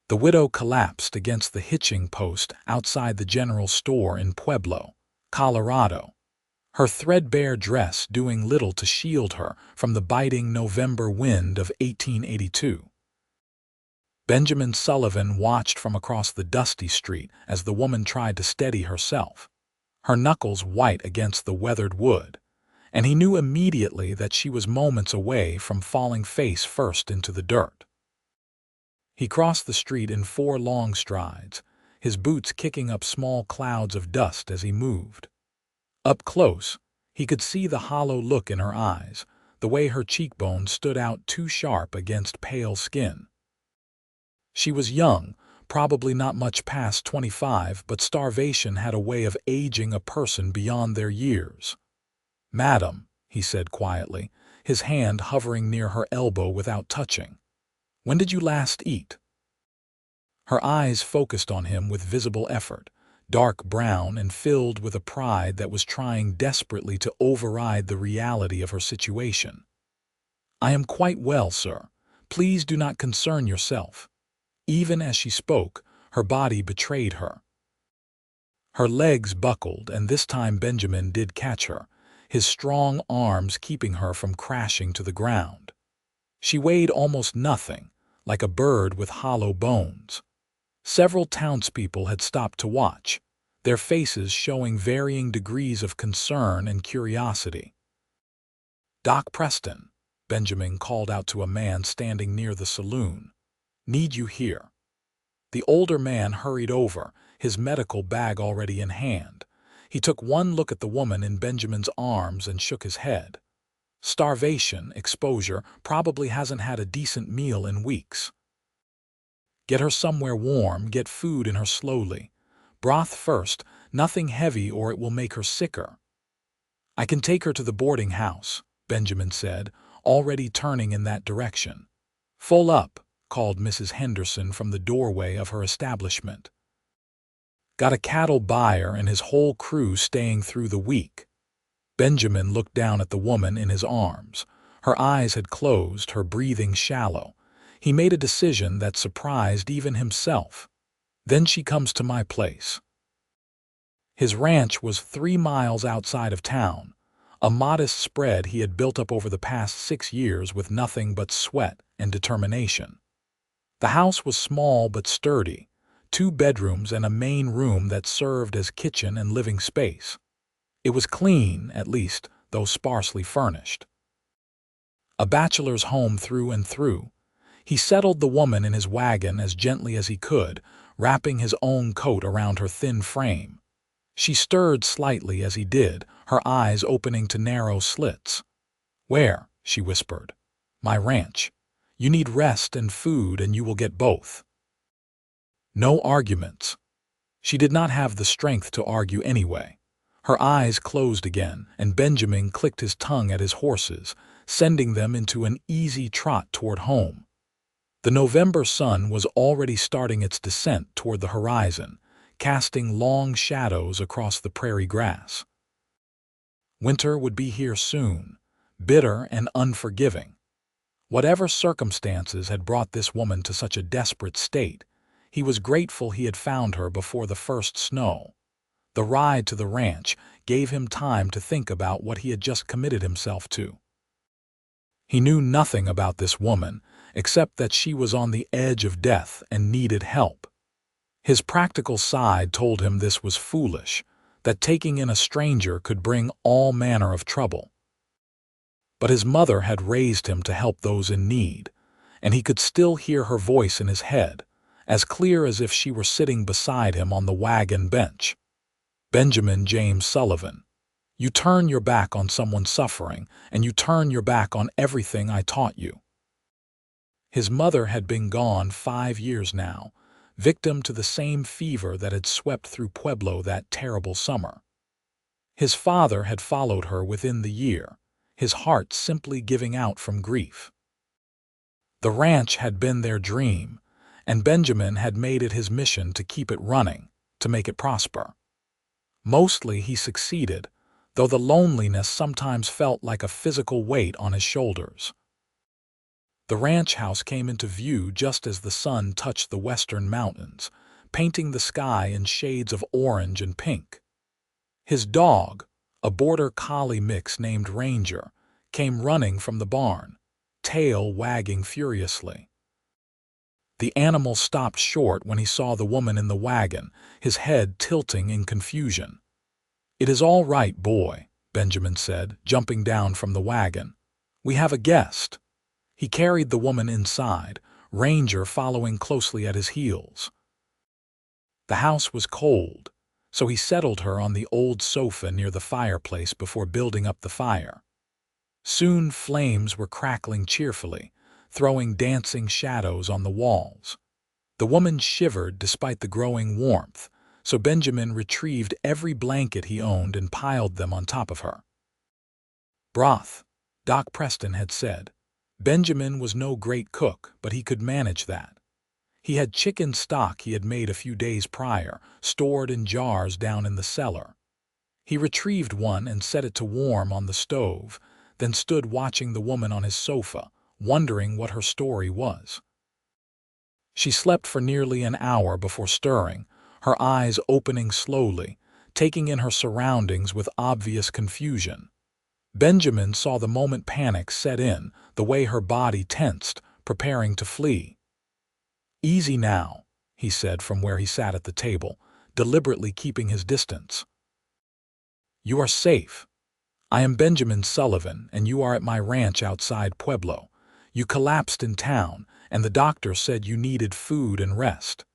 The widow collapsed against the hitching post outside the general store in Pueblo, Colorado, her threadbare dress doing little to shield her from the biting November wind of 1882. Benjamin Sullivan watched from across the dusty street as the woman tried to steady herself, her knuckles white against the weathered wood, and he knew immediately that she was moments away from falling face first into the dirt. He crossed the street in 4 long strides, his boots kicking up small clouds of dust as he moved. Up close, he could see the hollow look in her eyes, the way her cheekbones stood out too sharp against pale skin. She was young, probably not much past 25, but starvation had a way of aging a person beyond their years. "Madam," he said quietly, his hand hovering near her elbow without touching. "When did you last eat?" Her eyes focused on him with visible effort, dark brown and filled with a pride that was trying desperately to override the reality of her situation. "I am quite well, sir. Please do not concern yourself." Even as she spoke, her body betrayed her. Her legs buckled, and this time Benjamin did catch her, his strong arms keeping her from crashing to the ground. She weighed almost nothing, like a bird with hollow bones. Several townspeople had stopped to watch, their faces showing varying degrees of concern and curiosity. "Doc Preston," Benjamin called out to a man standing near the saloon. "Need you here." The older man hurried over, his medical bag already in hand. He took one look at the woman in Benjamin's arms and shook his head. Starvation, exposure, probably hasn't had a decent meal in weeks. "Get her somewhere warm, get food in her slowly. Broth first, nothing heavy or it will make her sicker." "I can take her to the boarding house," Benjamin said, already turning in that direction. "Full up," called Mrs. Henderson from the doorway of her establishment. "Got a cattle buyer and his whole crew staying through the week." Benjamin looked down at the woman in his arms. Her eyes had closed, her breathing shallow. He made a decision that surprised even himself. "Then she comes to my place." His ranch was 3 miles outside of town, a modest spread he had built up over the past 6 years with nothing but sweat and determination. The house was small but sturdy, 2 bedrooms and a main room that served as kitchen and living space. It was clean, at least, though sparsely furnished. A bachelor's home through and through. He settled the woman in his wagon as gently as he could, wrapping his own coat around her thin frame. She stirred slightly as he did, her eyes opening to narrow slits. "Where?" she whispered. "My ranch. You need rest and food, and you will get both." No arguments. She did not have the strength to argue anyway. Her eyes closed again, and Benjamin clicked his tongue at his horses, sending them into an easy trot toward home. The November sun was already starting its descent toward the horizon, casting long shadows across the prairie grass. Winter would be here soon, bitter and unforgiving. Whatever circumstances had brought this woman to such a desperate state, he was grateful he had found her before the first snow. The ride to the ranch gave him time to think about what he had just committed himself to. He knew nothing about this woman, except that she was on the edge of death and needed help. His practical side told him this was foolish, that taking in a stranger could bring all manner of trouble. But his mother had raised him to help those in need, and he could still hear her voice in his head, as clear as if she were sitting beside him on the wagon bench. "Benjamin James Sullivan, you turn your back on someone suffering, and you turn your back on everything I taught you." His mother had been gone 5 years now, victim to the same fever that had swept through Pueblo that terrible summer. His father had followed her within the year, his heart simply giving out from grief. The ranch had been their dream, and Benjamin had made it his mission to keep it running, to make it prosper. Mostly he succeeded, though the loneliness sometimes felt like a physical weight on his shoulders. The ranch house came into view just as the sun touched the western mountains, painting the sky in shades of orange and pink. His dog, a border collie mix named Ranger, came running from the barn, tail wagging furiously. The animal stopped short when he saw the woman in the wagon, his head tilting in confusion. "It is all right, boy," Benjamin said, jumping down from the wagon. "We have a guest." He carried the woman inside, Ranger following closely at his heels. The house was cold, so he settled her on the old sofa near the fireplace before building up the fire. Soon flames were crackling cheerfully, throwing dancing shadows on the walls. The woman shivered despite the growing warmth, so Benjamin retrieved every blanket he owned and piled them on top of her. Broth, Doc Preston had said. Benjamin was no great cook, but he could manage that. He had chicken stock he had made a few days prior, stored in jars down in the cellar. He retrieved one and set it to warm on the stove, then stood watching the woman on his sofa, wondering what her story was. She slept for nearly an hour before stirring, her eyes opening slowly, taking in her surroundings with obvious confusion. Benjamin saw the moment panic set in, the way her body tensed, preparing to flee. "Easy now," he said from where he sat at the table, deliberately keeping his distance. "You are safe. I am Benjamin Sullivan, and you are at my ranch outside Pueblo. You collapsed in town, and the doctor said you needed food and rest."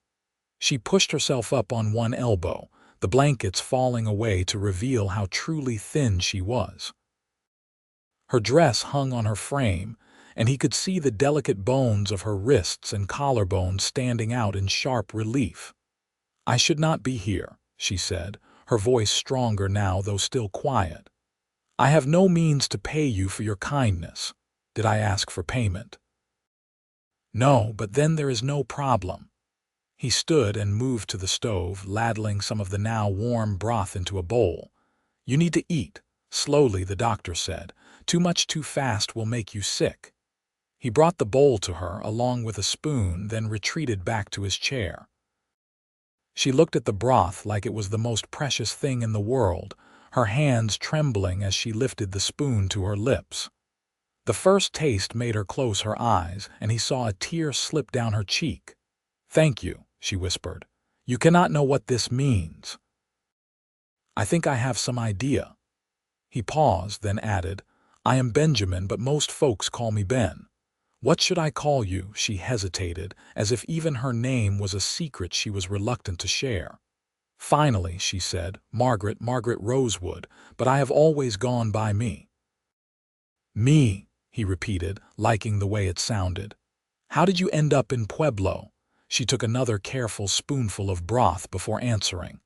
She pushed herself up on one elbow, the blankets falling away to reveal how truly thin she was. Her dress hung on her frame, and he could see the delicate bones of her wrists and collarbone standing out in sharp relief. "I should not be here," she said, her voice stronger now though still quiet. "I have no means to pay you for your kindness. Did I ask for payment?" "No, but then there is no problem." He stood and moved to the stove, ladling some of the now warm broth into a bowl. "You need to eat, slowly," the doctor said. "Too much too fast will make you sick." He brought the bowl to her along with a spoon, then retreated back to his chair. She looked at the broth like it was the most precious thing in the world, her hands trembling as she lifted the spoon to her lips. The first taste made her close her eyes, and he saw a tear slip down her cheek. "Thank you," she whispered. "You cannot know what this means." "I think I have some idea." He paused, then added, "I am Benjamin, but most folks call me Ben. What should I call you?" She hesitated, as if even her name was a secret she was reluctant to share. Finally, she said, Margaret Rosewood, but I have always gone by me." "Me," he repeated, liking the way it sounded. "How did you end up in Pueblo?" She took another careful spoonful of broth before answering.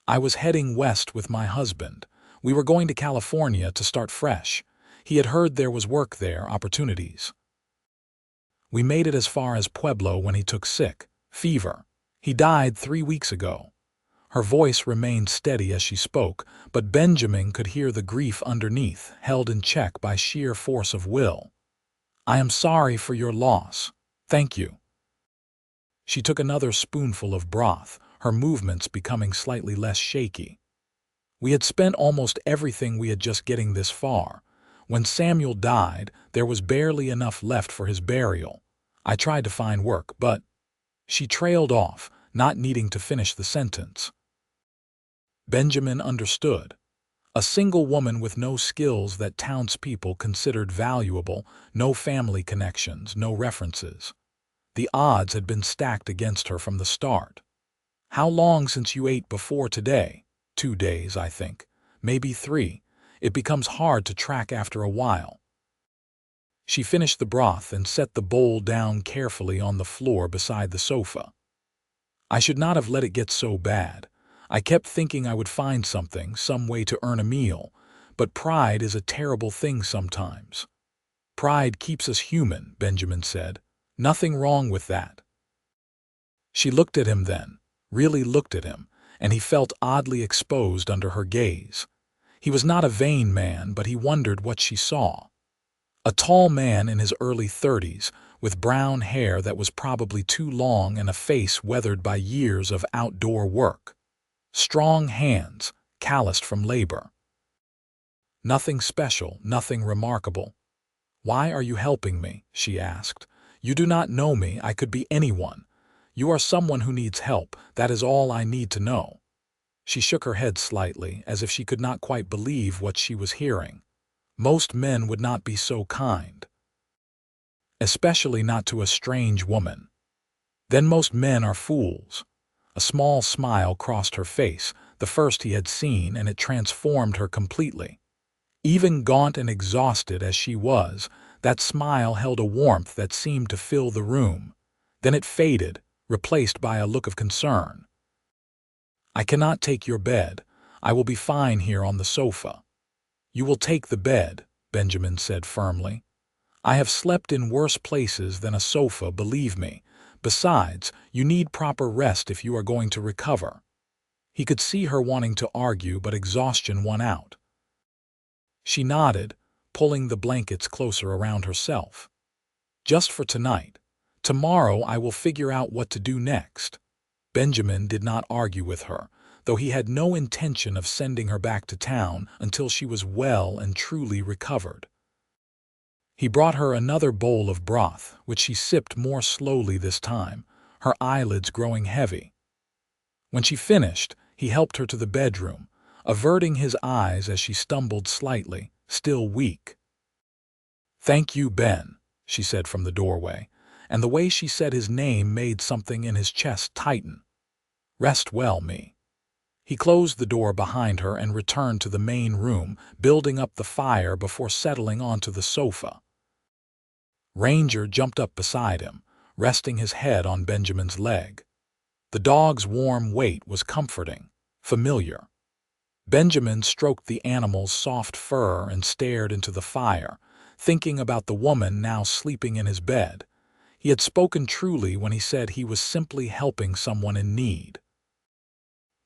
"I was heading west with my husband. We were going to California to start fresh. He had heard there was work there, opportunities. We made it as far as Pueblo when he took sick, fever. He died 3 weeks ago." Her voice remained steady as she spoke, but Benjamin could hear the grief underneath, held in check by sheer force of will. "I am sorry for your loss. Thank you." She took another spoonful of broth, her movements becoming slightly less shaky. "We had spent almost everything we had just getting this far. When Samuel died, there was barely enough left for his burial. I tried to find work, but—" She trailed off, not needing to finish the sentence. Benjamin understood. A single woman with no skills that townspeople considered valuable, no family connections, no references. The odds had been stacked against her from the start. "How long since you ate before today?" 2 days, I think. Maybe 3. It becomes hard to track after a while. She finished the broth and set the bowl down carefully on the floor beside the sofa. "I should not have let it get so bad. I kept thinking I would find something, some way to earn a meal, but pride is a terrible thing sometimes." "Pride keeps us human," Benjamin said. "Nothing wrong with that." She looked at him then, really looked at him, and he felt oddly exposed under her gaze. He was not a vain man, but he wondered what she saw. A tall man in his early 30s, with brown hair that was probably too long and a face weathered by years of outdoor work. Strong hands, calloused from labor. Nothing special, nothing remarkable. "Why are you helping me?" she asked. "You do not know me. I could be anyone. You are someone who needs help. That is all I need to know." She shook her head slightly, as if she could not quite believe what she was hearing. Most men would not be so kind. Especially not to a strange woman. Then most men are fools. A small smile crossed her face, the first he had seen, and it transformed her completely. Even gaunt and exhausted as she was, that smile held a warmth that seemed to fill the room. Then it faded, replaced by a look of concern. "I cannot take your bed. I will be fine here on the sofa." "You will take the bed," Benjamin said firmly. "I have slept in worse places than a sofa, believe me. Besides, you need proper rest if you are going to recover." He could see her wanting to argue, but exhaustion won out. She nodded, pulling the blankets closer around herself. "Just for tonight. Tomorrow I will figure out what to do next." Benjamin did not argue with her, though he had no intention of sending her back to town until she was well and truly recovered. He brought her another bowl of broth, which she sipped more slowly this time, her eyelids growing heavy. When she finished, he helped her to the bedroom, averting his eyes as she stumbled slightly, still weak. "Thank you, Ben," she said from the doorway, and the way she said his name made something in his chest tighten. "Rest well, me." He closed the door behind her and returned to the main room, building up the fire before settling onto the sofa. Ranger jumped up beside him, resting his head on Benjamin's leg. The dog's warm weight was comforting, familiar. Benjamin stroked the animal's soft fur and stared into the fire, thinking about the woman now sleeping in his bed. He had spoken truly when he said he was simply helping someone in need.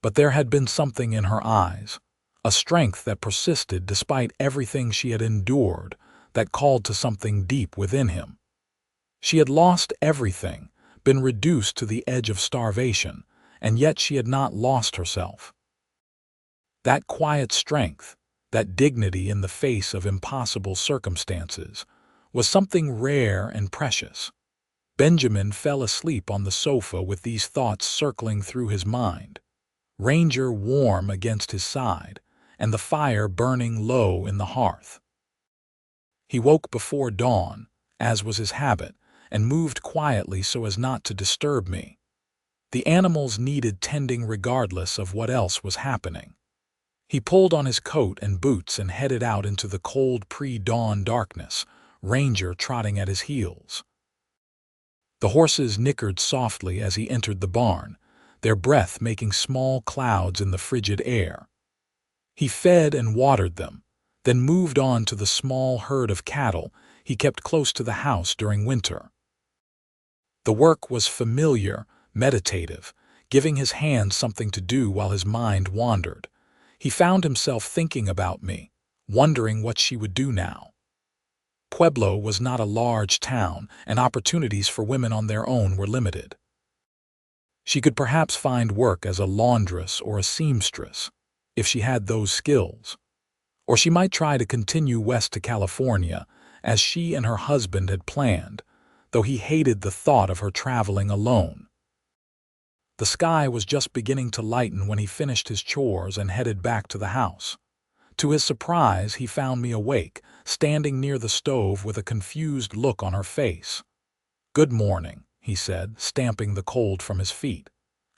But there had been something in her eyes, a strength that persisted despite everything she had endured, that called to something deep within him. She had lost everything, been reduced to the edge of starvation, and yet she had not lost herself. That quiet strength, that dignity in the face of impossible circumstances, was something rare and precious. Benjamin fell asleep on the sofa with these thoughts circling through his mind. Ranger warm against his side, and the fire burning low in the hearth. He woke before dawn, as was his habit, and moved quietly so as not to disturb me. The animals needed tending regardless of what else was happening. He pulled on his coat and boots and headed out into the cold pre-dawn darkness, Ranger trotting at his heels. The horses nickered softly as he entered the barn, their breath making small clouds in the frigid air. He fed and watered them, then moved on to the small herd of cattle he kept close to the house during winter. The work was familiar, meditative, giving his hands something to do while his mind wandered. He found himself thinking about me, wondering what she would do now. Pueblo was not a large town, and opportunities for women on their own were limited. She could perhaps find work as a laundress or a seamstress, if she had those skills. Or she might try to continue west to California, as she and her husband had planned, though he hated the thought of her traveling alone. The sky was just beginning to lighten when he finished his chores and headed back to the house. To his surprise, he found me awake, standing near the stove with a confused look on her face. "Good morning," he said, stamping the cold from his feet.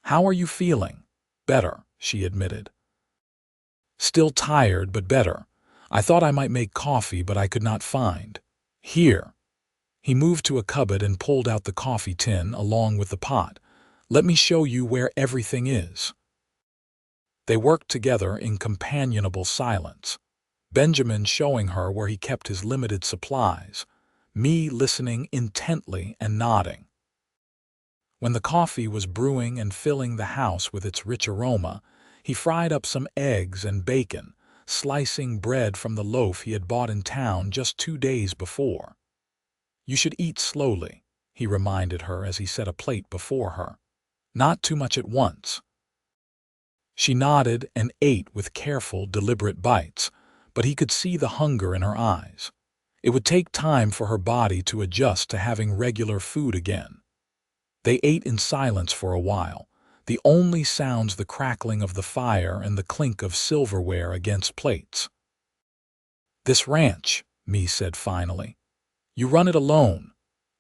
"How are you feeling?" "Better," she admitted. "Still tired, but better. I thought I might make coffee, but I could not find." "Here." He moved to a cupboard and pulled out the coffee tin along with the pot. "Let me show you where everything is." They worked together in companionable silence, Benjamin showing her where he kept his limited supplies, me listening intently and nodding. When the coffee was brewing and filling the house with its rich aroma, he fried up some eggs and bacon, slicing bread from the loaf he had bought in town just 2 days before. "You should eat slowly," he reminded her as he set a plate before her. "Not too much at once." She nodded and ate with careful, deliberate bites, but he could see the hunger in her eyes. It would take time for her body to adjust to having regular food again. They ate in silence for a while, the only sounds the crackling of the fire and the clink of silverware against plates. "This ranch," Mi said finally. "You run it alone?"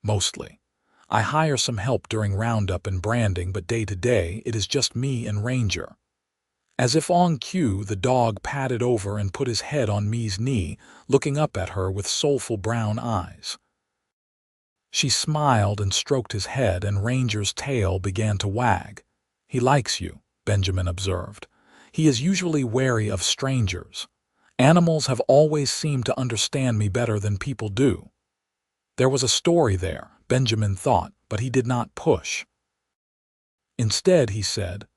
"Mostly. I hire some help during roundup and branding, but day to day it is just me and Ranger." As if on cue, the dog padded over and put his head on Mi's knee, looking up at her with soulful brown eyes. She smiled and stroked his head, and Ranger's tail began to wag. "He likes you," Benjamin observed. "He is usually wary of strangers. Animals have always seemed to understand me better than people do." There was a story there, Benjamin thought, but he did not push. Instead, he said,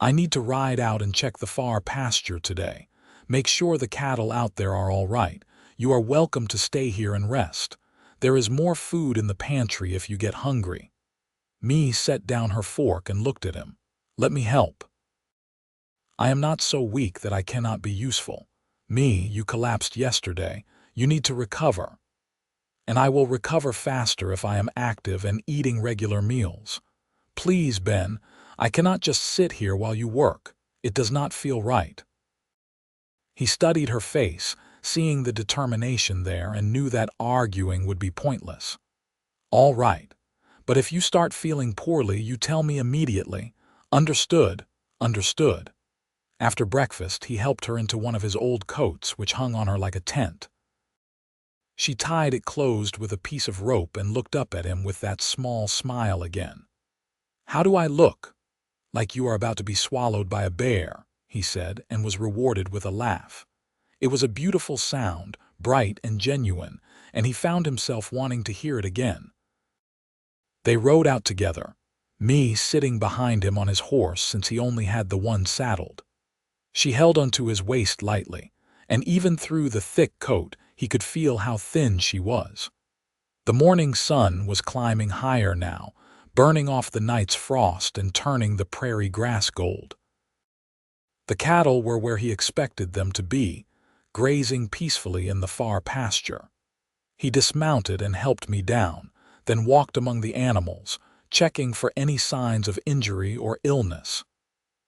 "I need to ride out and check the far pasture today. Make sure the cattle out there are all right. You are welcome to stay here and rest. There is more food in the pantry if you get hungry." Mi set down her fork and looked at him. "Let me help." "I am not so weak that I cannot be useful. Mi, you collapsed yesterday. You need to recover. And I will recover faster if I am active and eating regular meals. Please, Ben, I cannot just sit here while you work. It does not feel right." He studied her face, seeing the determination there, and knew that arguing would be pointless. "All right. But if you start feeling poorly, you tell me immediately. Understood?" "Understood." After breakfast, he helped her into one of his old coats, which hung on her like a tent. She tied it closed with a piece of rope and looked up at him with that small smile again. "How do I look?" "Like you are about to be swallowed by a bear," he said, and was rewarded with a laugh. It was a beautiful sound, bright and genuine, and he found himself wanting to hear it again. They rode out together, Mi sitting behind him on his horse since he only had the one saddled. She held onto his waist lightly, and even through the thick coat he could feel how thin she was. The morning sun was climbing higher now, burning off the night's frost and turning the prairie grass gold. The cattle were where he expected them to be, grazing peacefully in the far pasture. He dismounted and helped me down, then walked among the animals, checking for any signs of injury or illness.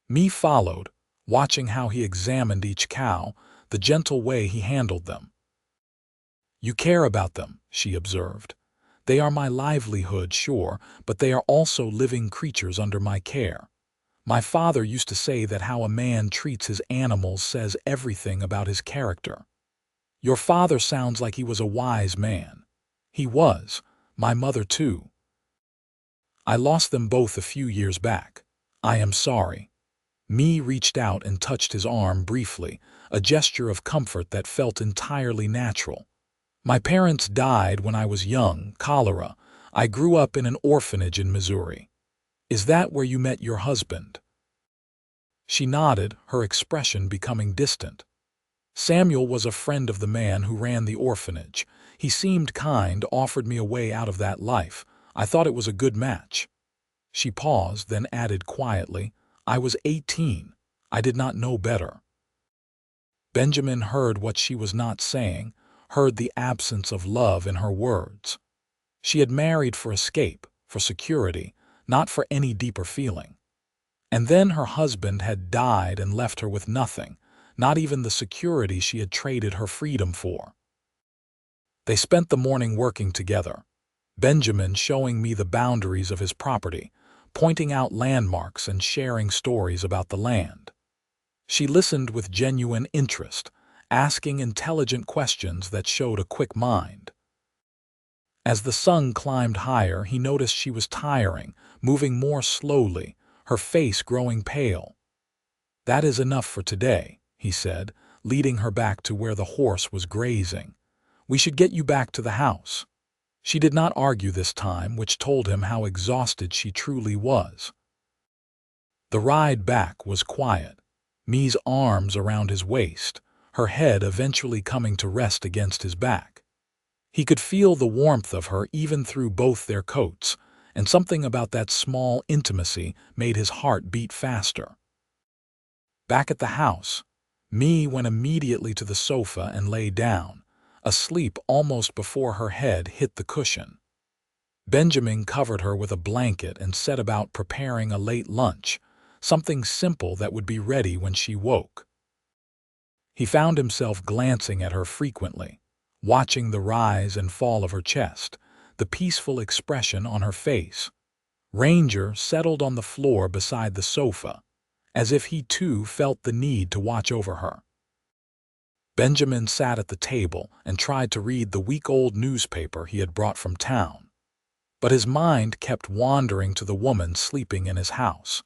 Mi followed, watching how he examined each cow, the gentle way he handled them. "You care about them," she observed. "They are my livelihood, sure, but they are also living creatures under my care. My father used to say that how a man treats his animals says everything about his character." "Your father sounds like he was a wise man." "He was. My mother, too. I lost them both a few years back. I am sorry." Mi reached out and touched his arm briefly, a gesture of comfort that felt entirely natural. "My parents died when I was young, cholera. I grew up in an orphanage in Missouri." "Is that where you met your husband?" She nodded, her expression becoming distant. "Samuel was a friend of the man who ran the orphanage. He seemed kind, offered me a way out of that life. I thought it was a good match." She paused, then added quietly, "I was 18. I did not know better." Benjamin heard what she was not saying, heard the absence of love in her words. She had married for escape, for security, not for any deeper feeling. And then her husband had died and left her with nothing, not even the security she had traded her freedom for. They spent the morning working together, Benjamin showing me the boundaries of his property, pointing out landmarks and sharing stories about the land. She listened with genuine interest, asking intelligent questions that showed a quick mind. As the sun climbed higher, he noticed she was tiring, moving more slowly, her face growing pale. "That is enough for today," he said, leading her back to where the horse was grazing. "We should get you back to the house." She did not argue this time, which told him how exhausted she truly was. The ride back was quiet, Mi's arms around his waist, her head eventually coming to rest against his back. He could feel the warmth of her even through both their coats, and something about that small intimacy made his heart beat faster. Back at the house, Mee went immediately to the sofa and lay down, asleep almost before her head hit the cushion. Benjamin covered her with a blanket and set about preparing a late lunch, something simple that would be ready when she woke. He found himself glancing at her frequently, watching the rise and fall of her chest, the peaceful expression on her face. Ranger settled on the floor beside the sofa, as if he too felt the need to watch over her. Benjamin sat at the table and tried to read the week-old newspaper he had brought from town. But his mind kept wandering to the woman sleeping in his house,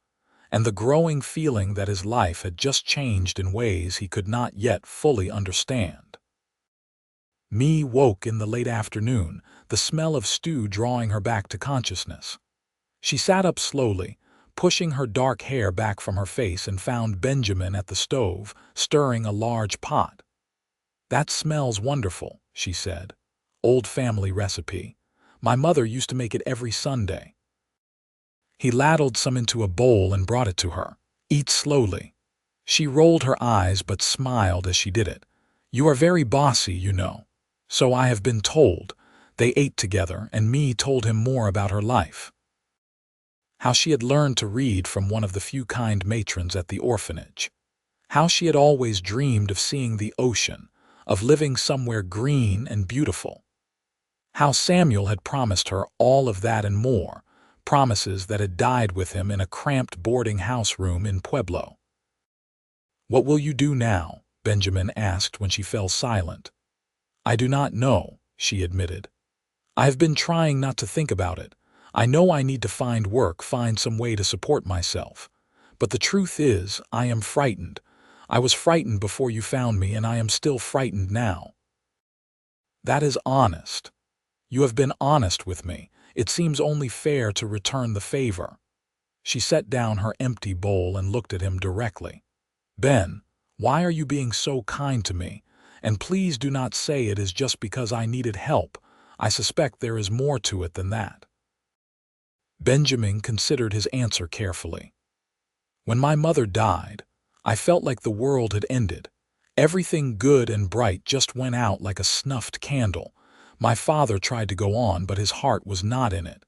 and the growing feeling that his life had just changed in ways he could not yet fully understand. Mee woke in the late afternoon, the smell of stew drawing her back to consciousness. She sat up slowly, pushing her dark hair back from her face, and found Benjamin at the stove, stirring a large pot. "That smells wonderful," she said. "Old family recipe. My mother used to make it every Sunday." He ladled some into a bowl and brought it to her. "Eat slowly." She rolled her eyes but smiled as she did it. "You are very bossy, you know." "So I have been told." They ate together, and Mee told him more about her life. How she had learned to read from one of the few kind matrons at the orphanage. How she had always dreamed of seeing the ocean, of living somewhere green and beautiful. How Samuel had promised her all of that and more, promises that had died with him in a cramped boarding house room in Pueblo. "What will you do now?" Benjamin asked when she fell silent. "I do not know," she admitted. "I have been trying not to think about it. I know I need to find work, find some way to support myself. But the truth is, I am frightened. I was frightened before you found me, and I am still frightened now." "That is honest. You have been honest with me. It seems only fair to return the favor." She set down her empty bowl and looked at him directly. "Ben, why are you being so kind to me? And please do not say it is just because I needed help. I suspect there is more to it than that." Benjamin considered his answer carefully. "When my mother died, I felt like the world had ended. Everything good and bright just went out like a snuffed candle. My father tried to go on, but his heart was not in it.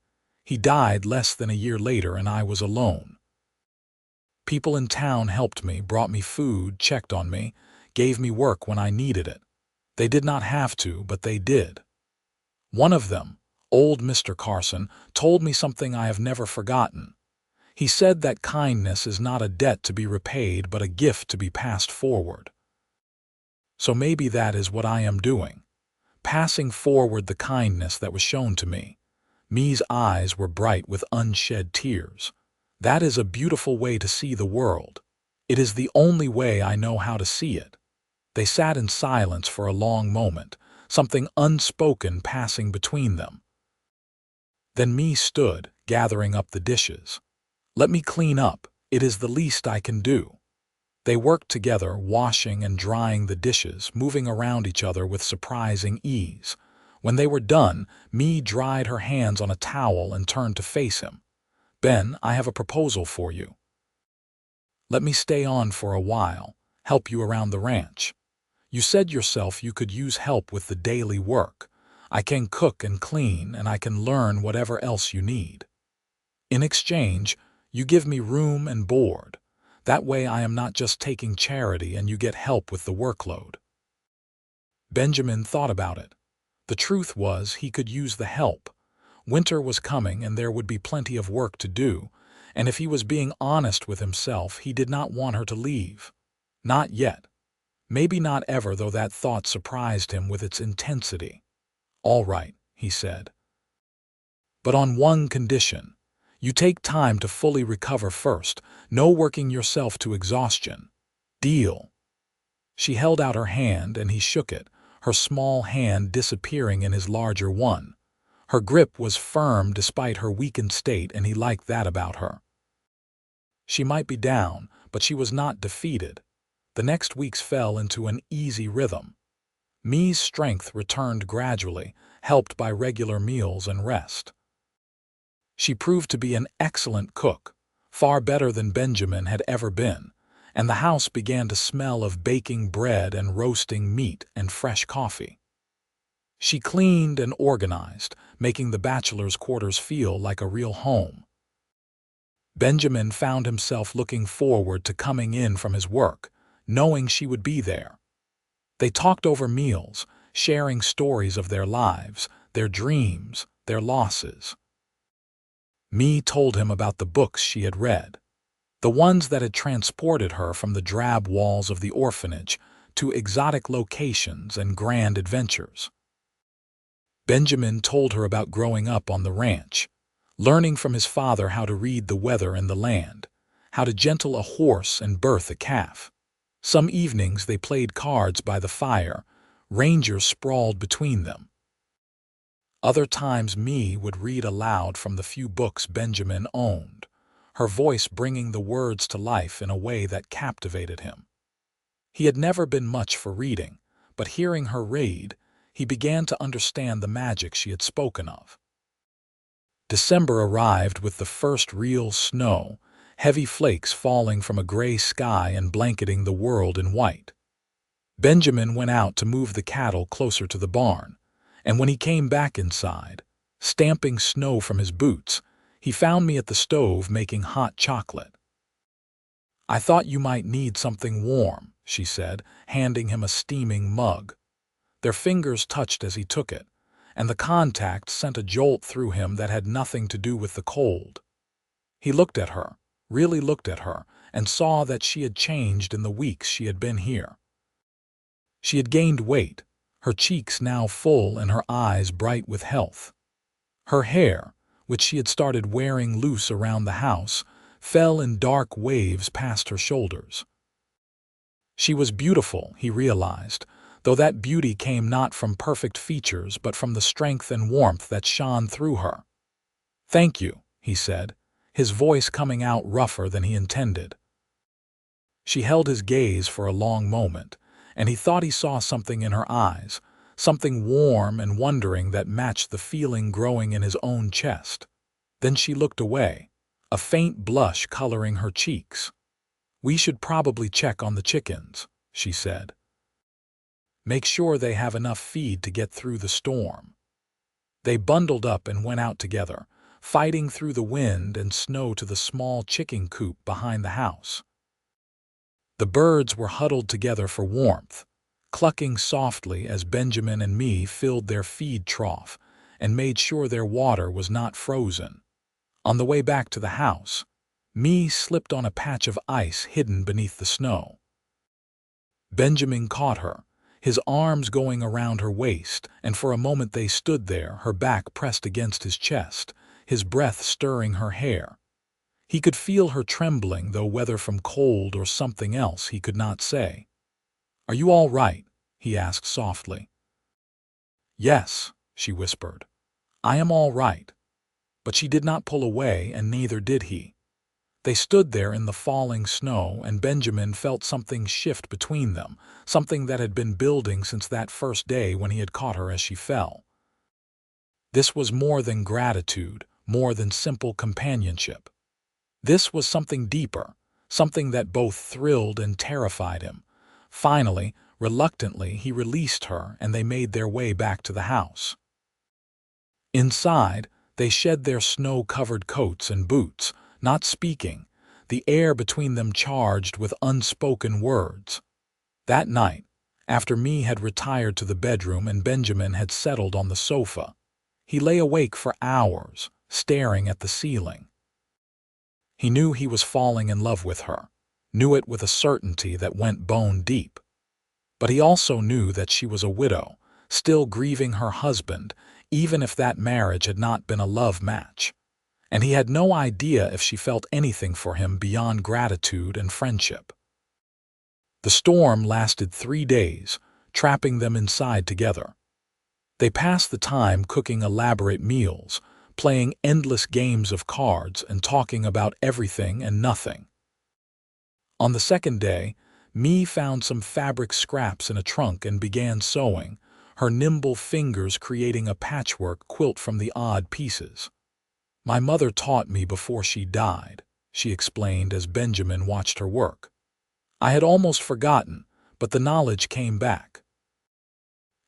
He died less than a year later, and I was alone. People in town helped me, brought me food, checked on me, gave me work when I needed it. They did not have to, but they did. One of them, old Mr. Carson, told me something I have never forgotten. He said that kindness is not a debt to be repaid, but a gift to be passed forward. So maybe that is what I am doing, passing forward the kindness that was shown to me." Mee's eyes were bright with unshed tears. "That is a beautiful way to see the world. It is the only way I know how to see it." They sat in silence for a long moment, something unspoken passing between them. Then Mee stood, gathering up the dishes. "Let me clean up. It is the least I can do." They worked together, washing and drying the dishes, moving around each other with surprising ease. When they were done, Mee dried her hands on a towel and turned to face him. "Ben, I have a proposal for you. Let me stay on for a while, help you around the ranch. You said yourself you could use help with the daily work. I can cook and clean, and I can learn whatever else you need. In exchange, you give me room and board. That way I am not just taking charity, and you get help with the workload." Benjamin thought about it. The truth was, he could use the help. Winter was coming, and there would be plenty of work to do, and if he was being honest with himself, he did not want her to leave. Not yet. Maybe not ever, though that thought surprised him with its intensity. "All right," he said. "But on one condition. You take time to fully recover first, no working yourself to exhaustion. Deal?" She held out her hand, and he shook it, her small hand disappearing in his larger one. Her grip was firm despite her weakened state, and he liked that about her. She might be down, but she was not defeated. The next weeks fell into an easy rhythm. Me's strength returned gradually, helped by regular meals and rest. She proved to be an excellent cook, far better than Benjamin had ever been, and the house began to smell of baking bread and roasting meat and fresh coffee. She cleaned and organized, making the bachelor's quarters feel like a real home. Benjamin found himself looking forward to coming in from his work, knowing she would be there. They talked over meals, sharing stories of their lives, their dreams, their losses. Me told him about the books she had read, the ones that had transported her from the drab walls of the orphanage to exotic locations and grand adventures. Benjamin told her about growing up on the ranch, learning from his father how to read the weather and the land, how to gentle a horse and birth a calf. Some evenings they played cards by the fire, rangers sprawled between them. Other times Me would read aloud from the few books Benjamin owned, her voice bringing the words to life in a way that captivated him. He had never been much for reading, but hearing her read, he began to understand the magic she had spoken of. December arrived with the first real snow, heavy flakes falling from a gray sky and blanketing the world in white. Benjamin went out to move the cattle closer to the barn, and when he came back inside, stamping snow from his boots, he found me at the stove making hot chocolate. "I thought you might need something warm," she said, handing him a steaming mug. Their fingers touched as he took it, and the contact sent a jolt through him that had nothing to do with the cold. He looked at her, really looked at her, and saw that she had changed in the weeks she had been here. She had gained weight, her cheeks now full and her eyes bright with health. Her hair, which she had started wearing loose around the house, fell in dark waves past her shoulders. She was beautiful, he realized, though that beauty came not from perfect features but from the strength and warmth that shone through her. "Thank you," he said, his voice coming out rougher than he intended. She held his gaze for a long moment, and he thought he saw something in her eyes, something warm and wondering that matched the feeling growing in his own chest. Then she looked away, a faint blush coloring her cheeks. "We should probably check on the chickens," she said. "Make sure they have enough feed to get through the storm." They bundled up and went out together, fighting through the wind and snow to the small chicken coop behind the house. The birds were huddled together for warmth, clucking softly as Benjamin and Me filled their feed trough and made sure their water was not frozen. On the way back to the house, Me slipped on a patch of ice hidden beneath the snow. Benjamin caught her, his arms going around her waist, and for a moment they stood there, her back pressed against his chest, his breath stirring her hair. He could feel her trembling, though whether from cold or something else he could not say. "Are you all right?" he asked softly. "Yes," she whispered. "I am all right." But she did not pull away, and neither did he. They stood there in the falling snow, and Benjamin felt something shift between them, something that had been building since that first day when he had caught her as she fell. This was more than gratitude, more than simple companionship. This was something deeper, something that both thrilled and terrified him. Finally, reluctantly, he released her, and they made their way back to the house. Inside, they shed their snow-covered coats and boots, not speaking, the air between them charged with unspoken words. That night, after Me had retired to the bedroom and Benjamin had settled on the sofa, he lay awake for hours, staring at the ceiling. He knew he was falling in love with her, knew it with a certainty that went bone deep. But he also knew that she was a widow, still grieving her husband, even if that marriage had not been a love match. And he had no idea if she felt anything for him beyond gratitude and friendship. The storm lasted 3 days, trapping them inside together. They passed the time cooking elaborate meals, playing endless games of cards and talking about everything and nothing. On the second day, Me found some fabric scraps in a trunk and began sewing, her nimble fingers creating a patchwork quilt from the odd pieces. My mother taught me before she died, she explained as Benjamin watched her work. I had almost forgotten, but the knowledge came back.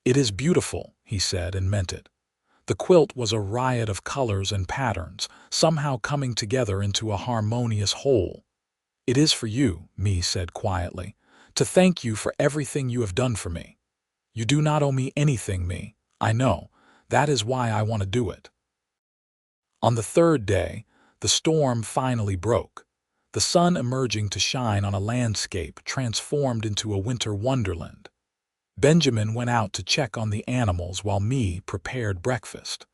It is beautiful, he said and meant it. The quilt was a riot of colors and patterns, somehow coming together into a harmonious whole. It is for you, Me said quietly, to thank you for everything you have done for me. You do not owe me anything, Me. I know. That is why I want to do it. On the third day, the storm finally broke, the sun emerging to shine on a landscape transformed into a winter wonderland. Benjamin went out to check on the animals while Me prepared breakfast.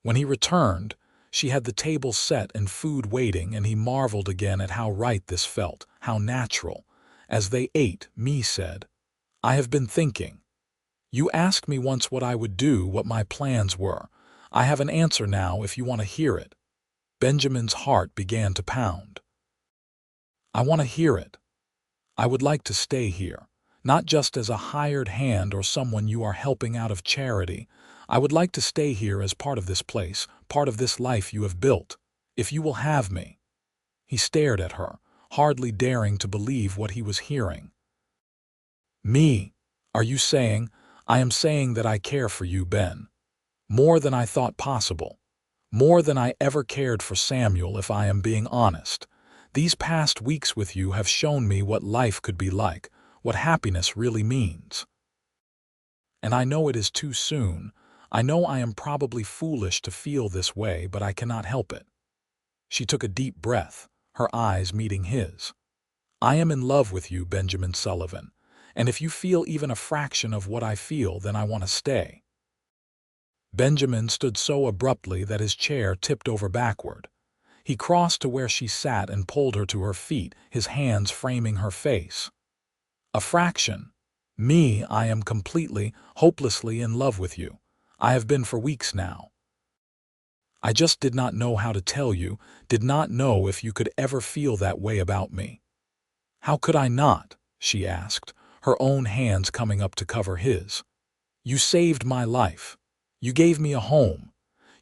When he returned, she had the table set and food waiting, and he marveled again at how right this felt, how natural. As they ate, Me said, I have been thinking. You asked me once what I would do, what my plans were. I have an answer now if you want to hear it. Benjamin's heart began to pound. I want to hear it. I would like to stay here, not just as a hired hand or someone you are helping out of charity. I would like to stay here as part of this place, part of this life you have built, if you will have me. He stared at her, hardly daring to believe what he was hearing. Me, are you saying? I am saying that I care for you, Ben. More than I thought possible. More than I ever cared for Samuel, if I am being honest. These past weeks with you have shown me what life could be like, what happiness really means. And I know it is too soon. I know I am probably foolish to feel this way, but I cannot help it. She took a deep breath, her eyes meeting his. I am in love with you, Benjamin Sullivan, and if you feel even a fraction of what I feel, then I want to stay. Benjamin stood so abruptly that his chair tipped over backward. He crossed to where she sat and pulled her to her feet, his hands framing her face. A fraction. Me, I am completely, hopelessly in love with you. I have been for weeks now. I just did not know how to tell you, did not know if you could ever feel that way about me. How could I not? She asked, her own hands coming up to cover his. You saved my life. You gave me a home.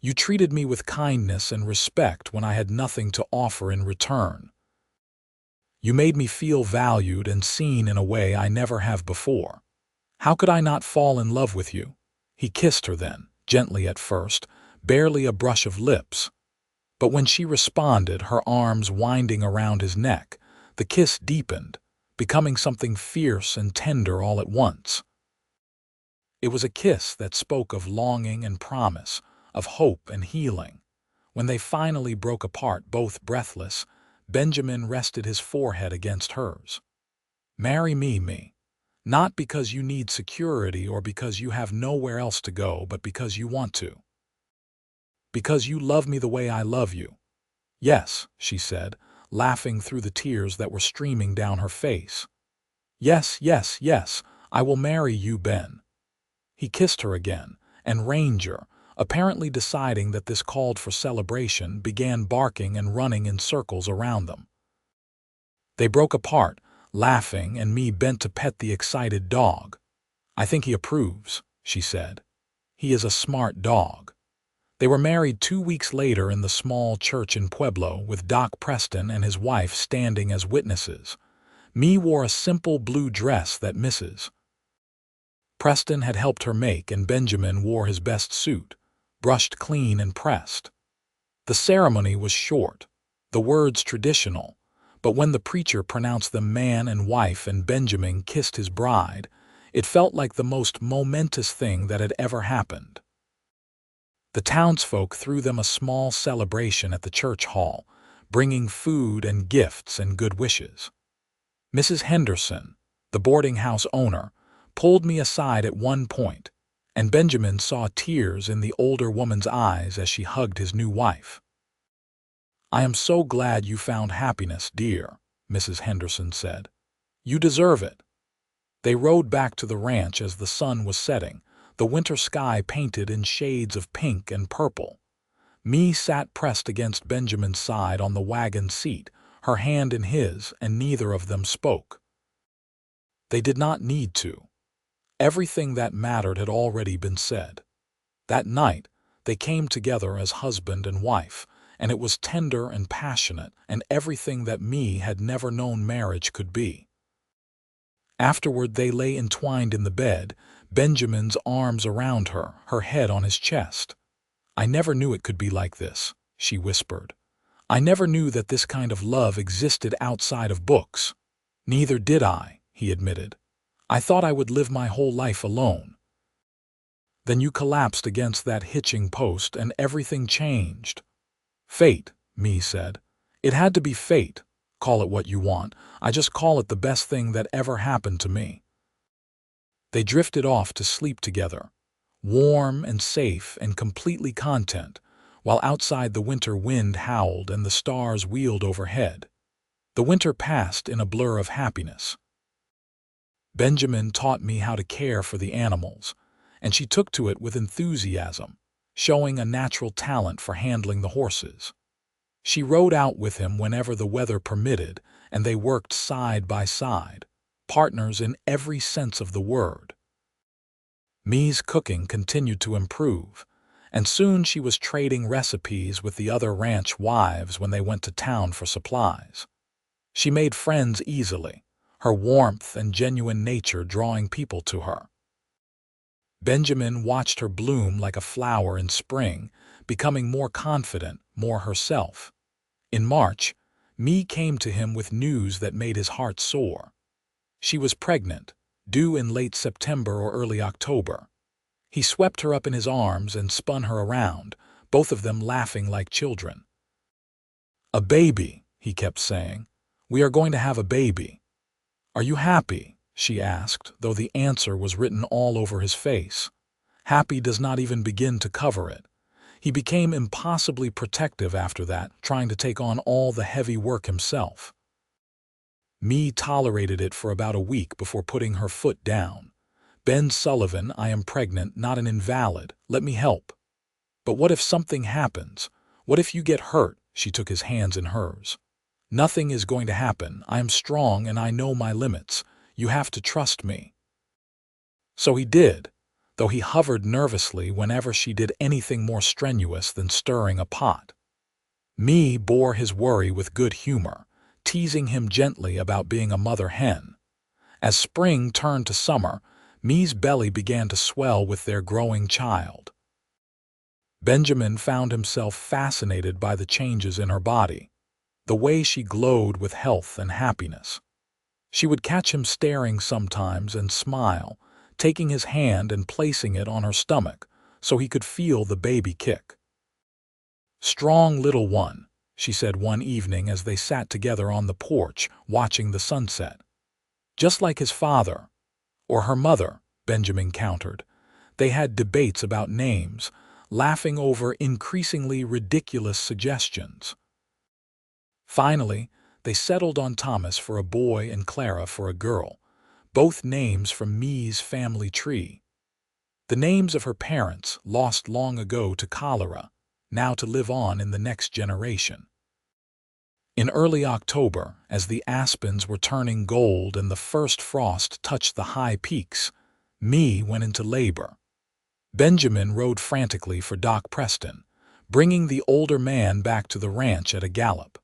You treated me with kindness and respect when I had nothing to offer in return. You made me feel valued and seen in a way I never have before. How could I not fall in love with you? He kissed her then, gently at first, barely a brush of lips. But when she responded, her arms winding around his neck, the kiss deepened, becoming something fierce and tender all at once. It was a kiss that spoke of longing and promise, of hope and healing. When they finally broke apart, both breathless, Benjamin rested his forehead against hers. Marry me, Me. Not because you need security or because you have nowhere else to go, but because you want to. Because you love me the way I love you. Yes, she said, laughing through the tears that were streaming down her face. Yes, yes, yes, I will marry you, Ben. He kissed her again, and Ranger, apparently deciding that this called for celebration, began barking and running in circles around them. They broke apart, laughing, and Me bent to pet the excited dog. I think he approves, she said. He is a smart dog. They were married 2 weeks later in the small church in Pueblo, with Doc Preston and his wife standing as witnesses. Me wore a simple blue dress that Mrs. Preston had helped her make, and Benjamin wore his best suit, brushed clean and pressed. The ceremony was short, the words traditional, but when the preacher pronounced them man and wife and Benjamin kissed his bride, it felt like the most momentous thing that had ever happened. The townsfolk threw them a small celebration at the church hall, bringing food and gifts and good wishes. Mrs. Henderson, the boarding house owner, pulled me aside at one point, and Benjamin saw tears in the older woman's eyes as she hugged his new wife. I am so glad you found happiness, dear, Mrs. Henderson said. You deserve it. They rode back to the ranch as the sun was setting, the winter sky painted in shades of pink and purple. Me sat pressed against Benjamin's side on the wagon seat, her hand in his, and neither of them spoke. They did not need to. Everything that mattered had already been said. That night, they came together as husband and wife, and it was tender and passionate and everything that me had never known marriage could be. Afterward, they lay entwined in the bed, Benjamin's arms around her, her head on his chest. "I never knew it could be like this," she whispered. "I never knew that this kind of love existed outside of books." "Neither did I," he admitted. "I thought I would live my whole life alone." "Then you collapsed against that hitching post and everything changed." "Fate," me said. "It had to be fate. Call it what you want. I just call it the best thing that ever happened to me." They drifted off to sleep together, warm and safe and completely content, while outside the winter wind howled and the stars wheeled overhead. The winter passed in a blur of happiness. Benjamin taught me how to care for the animals, and she took to it with enthusiasm, showing a natural talent for handling the horses. She rode out with him whenever the weather permitted, and they worked side by side, partners in every sense of the word. Me's cooking continued to improve, and soon she was trading recipes with the other ranch wives when they went to town for supplies. She made friends easily, her warmth and genuine nature drawing people to her. Benjamin watched her bloom like a flower in spring, becoming more confident, more herself. In March, Me came to him with news that made his heart soar. She was pregnant, due in late September or early October. He swept her up in his arms and spun her around, both of them laughing like children. "A baby," he kept saying. "We are going to have a baby." "Are you happy?" she asked, though the answer was written all over his face. Happy does not even begin to cover it. He became impossibly protective after that, trying to take on all the heavy work himself. Me tolerated it for about a week before putting her foot down. "Ben Sullivan, I am pregnant, not an invalid. Let me help." "But what if something happens? What if you get hurt?" She took his hands in hers. "Nothing is going to happen. I am strong and I know my limits. You have to trust me." So he did, though he hovered nervously whenever she did anything more strenuous than stirring a pot. Me bore his worry with good humor, teasing him gently about being a mother hen. As spring turned to summer, Me's belly began to swell with their growing child. Benjamin found himself fascinated by the changes in her body, the way she glowed with health and happiness. She would catch him staring sometimes and smile, taking his hand and placing it on her stomach so he could feel the baby kick. "Strong little one," she said one evening as they sat together on the porch watching the sunset. "Just like his father." "Or her mother," Benjamin countered. They had debates about names, laughing over increasingly ridiculous suggestions. Finally, they settled on Thomas for a boy and Clara for a girl, both names from Me's family tree. The names of her parents, lost long ago to cholera, now to live on in the next generation. In early October, as the aspens were turning gold and the first frost touched the high peaks, Me went into labor. Benjamin rode frantically for Doc Preston, bringing the older man back to the ranch at a gallop.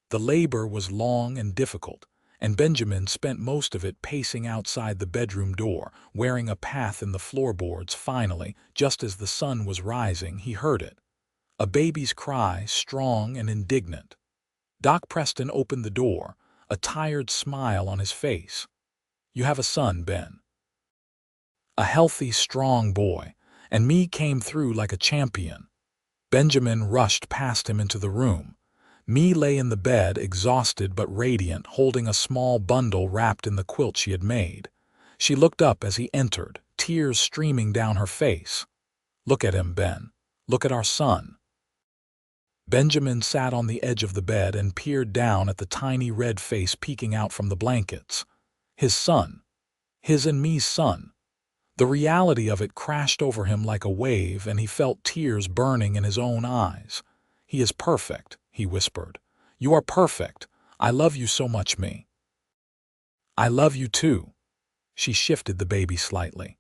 The labor was long and difficult, and Benjamin spent most of it pacing outside the bedroom door, wearing a path in the floorboards. Finally, just as the sun was rising, he heard it. A baby's cry, strong and indignant. Doc Preston opened the door, a tired smile on his face. "You have a son, Ben." A healthy, strong boy, and Me came through like a champion. Benjamin rushed past him into the room. Me lay in the bed, exhausted but radiant, holding a small bundle wrapped in the quilt she had made. She looked up as he entered, tears streaming down her face. "Look at him, Ben. Look at our son." Benjamin sat on the edge of the bed and peered down at the tiny red face peeking out from the blankets. His son. His and Me's son. The reality of it crashed over him like a wave, and he felt tears burning in his own eyes. "He is perfect," he whispered. "You are perfect. I love you so much, Me." I love you too. She shifted the baby slightly.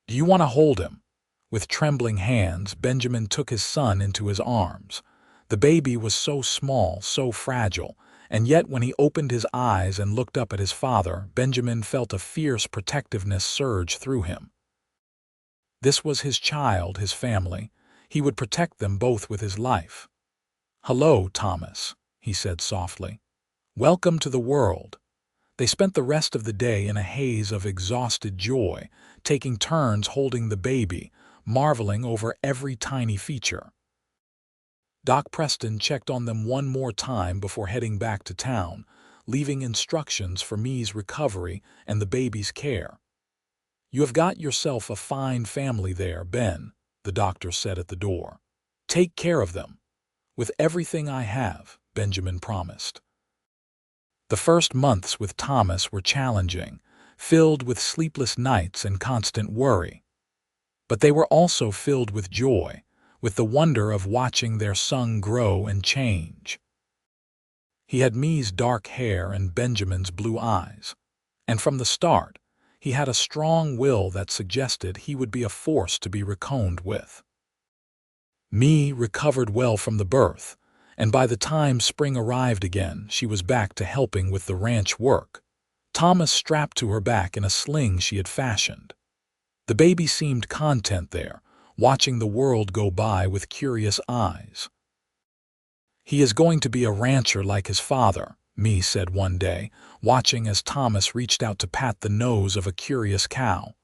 Do you want to hold him? With trembling hands, Benjamin took his son into his arms. The baby was so small, so fragile, and yet when he opened his eyes and looked up at his father, Benjamin felt a fierce protectiveness surge through him. This was his child, his family. He would protect them both with his life. "Hello, Thomas," he said softly. "Welcome to the world." They spent the rest of the day in a haze of exhausted joy, taking turns holding the baby, marveling over every tiny feature. Doc Preston checked on them one more time before heading back to town, leaving instructions for Mee's recovery and the baby's care. "You have got yourself a fine family there, Ben," the doctor said at the door. "Take care of them." "With everything I have," Benjamin promised. The first months with Thomas were challenging, filled with sleepless nights and constant worry. But they were also filled with joy, with the wonder of watching their son grow and change. He had Mee's dark hair and Benjamin's blue eyes, and from the start, he had a strong will that suggested he would be a force to be reckoned with. Mee recovered well from the birth, and by the time spring arrived again, she was back to helping with the ranch work. Thomas strapped to her back in a sling she had fashioned. The baby seemed content there, watching the world go by with curious eyes. "He is going to be a rancher like his father," Mee said one day, watching as Thomas reached out to pat the nose of a curious cow.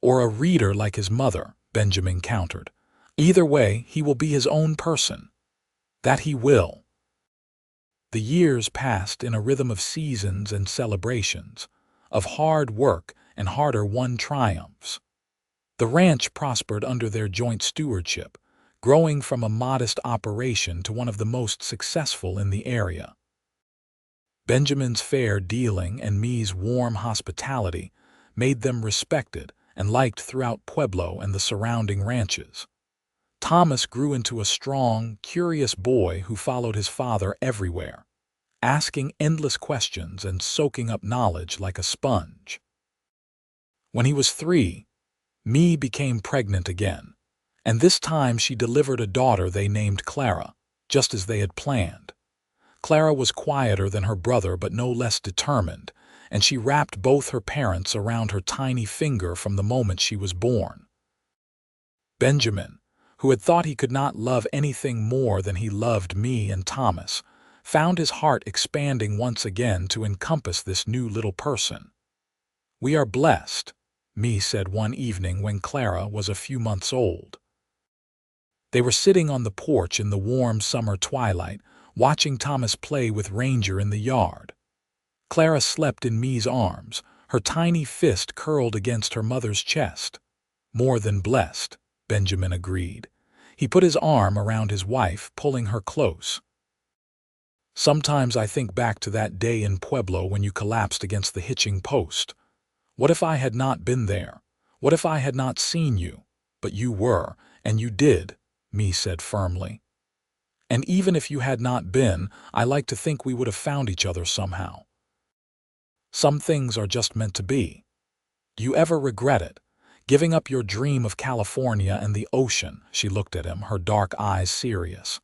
"Or a reader like his mother," Benjamin countered. "Either way, he will be his own person." "That he will." The years passed in a rhythm of seasons and celebrations, of hard work and harder-won triumphs. The ranch prospered under their joint stewardship, growing from a modest operation to one of the most successful in the area. Benjamin's fair dealing and Mee's warm hospitality made them respected and liked throughout Pueblo and the surrounding ranches. Thomas grew into a strong, curious boy who followed his father everywhere, asking endless questions and soaking up knowledge like a sponge. When he was 3, Mee became pregnant again, and this time she delivered a daughter they named Clara, just as they had planned. Clara was quieter than her brother but no less determined, and she wrapped both her parents around her tiny finger from the moment she was born. Benjamin, who had thought he could not love anything more than he loved Mee and Thomas, found his heart expanding once again to encompass this new little person. "We are blessed," Mee said one evening when Clara was a few months old. They were sitting on the porch in the warm summer twilight, watching Thomas play with Ranger in the yard. Clara slept in Mee's arms, her tiny fist curled against her mother's chest. "More than blessed," Benjamin agreed. He put his arm around his wife, pulling her close. "Sometimes I think back to that day in Pueblo when you collapsed against the hitching post. What if I had not been there? What if I had not seen you? But you were, and you did," Mee said firmly. "And even if you had not been, I like to think we would have found each other somehow. Some things are just meant to be. Do you ever regret it? Giving up your dream of California and the ocean?" She looked at him, her dark eyes serious.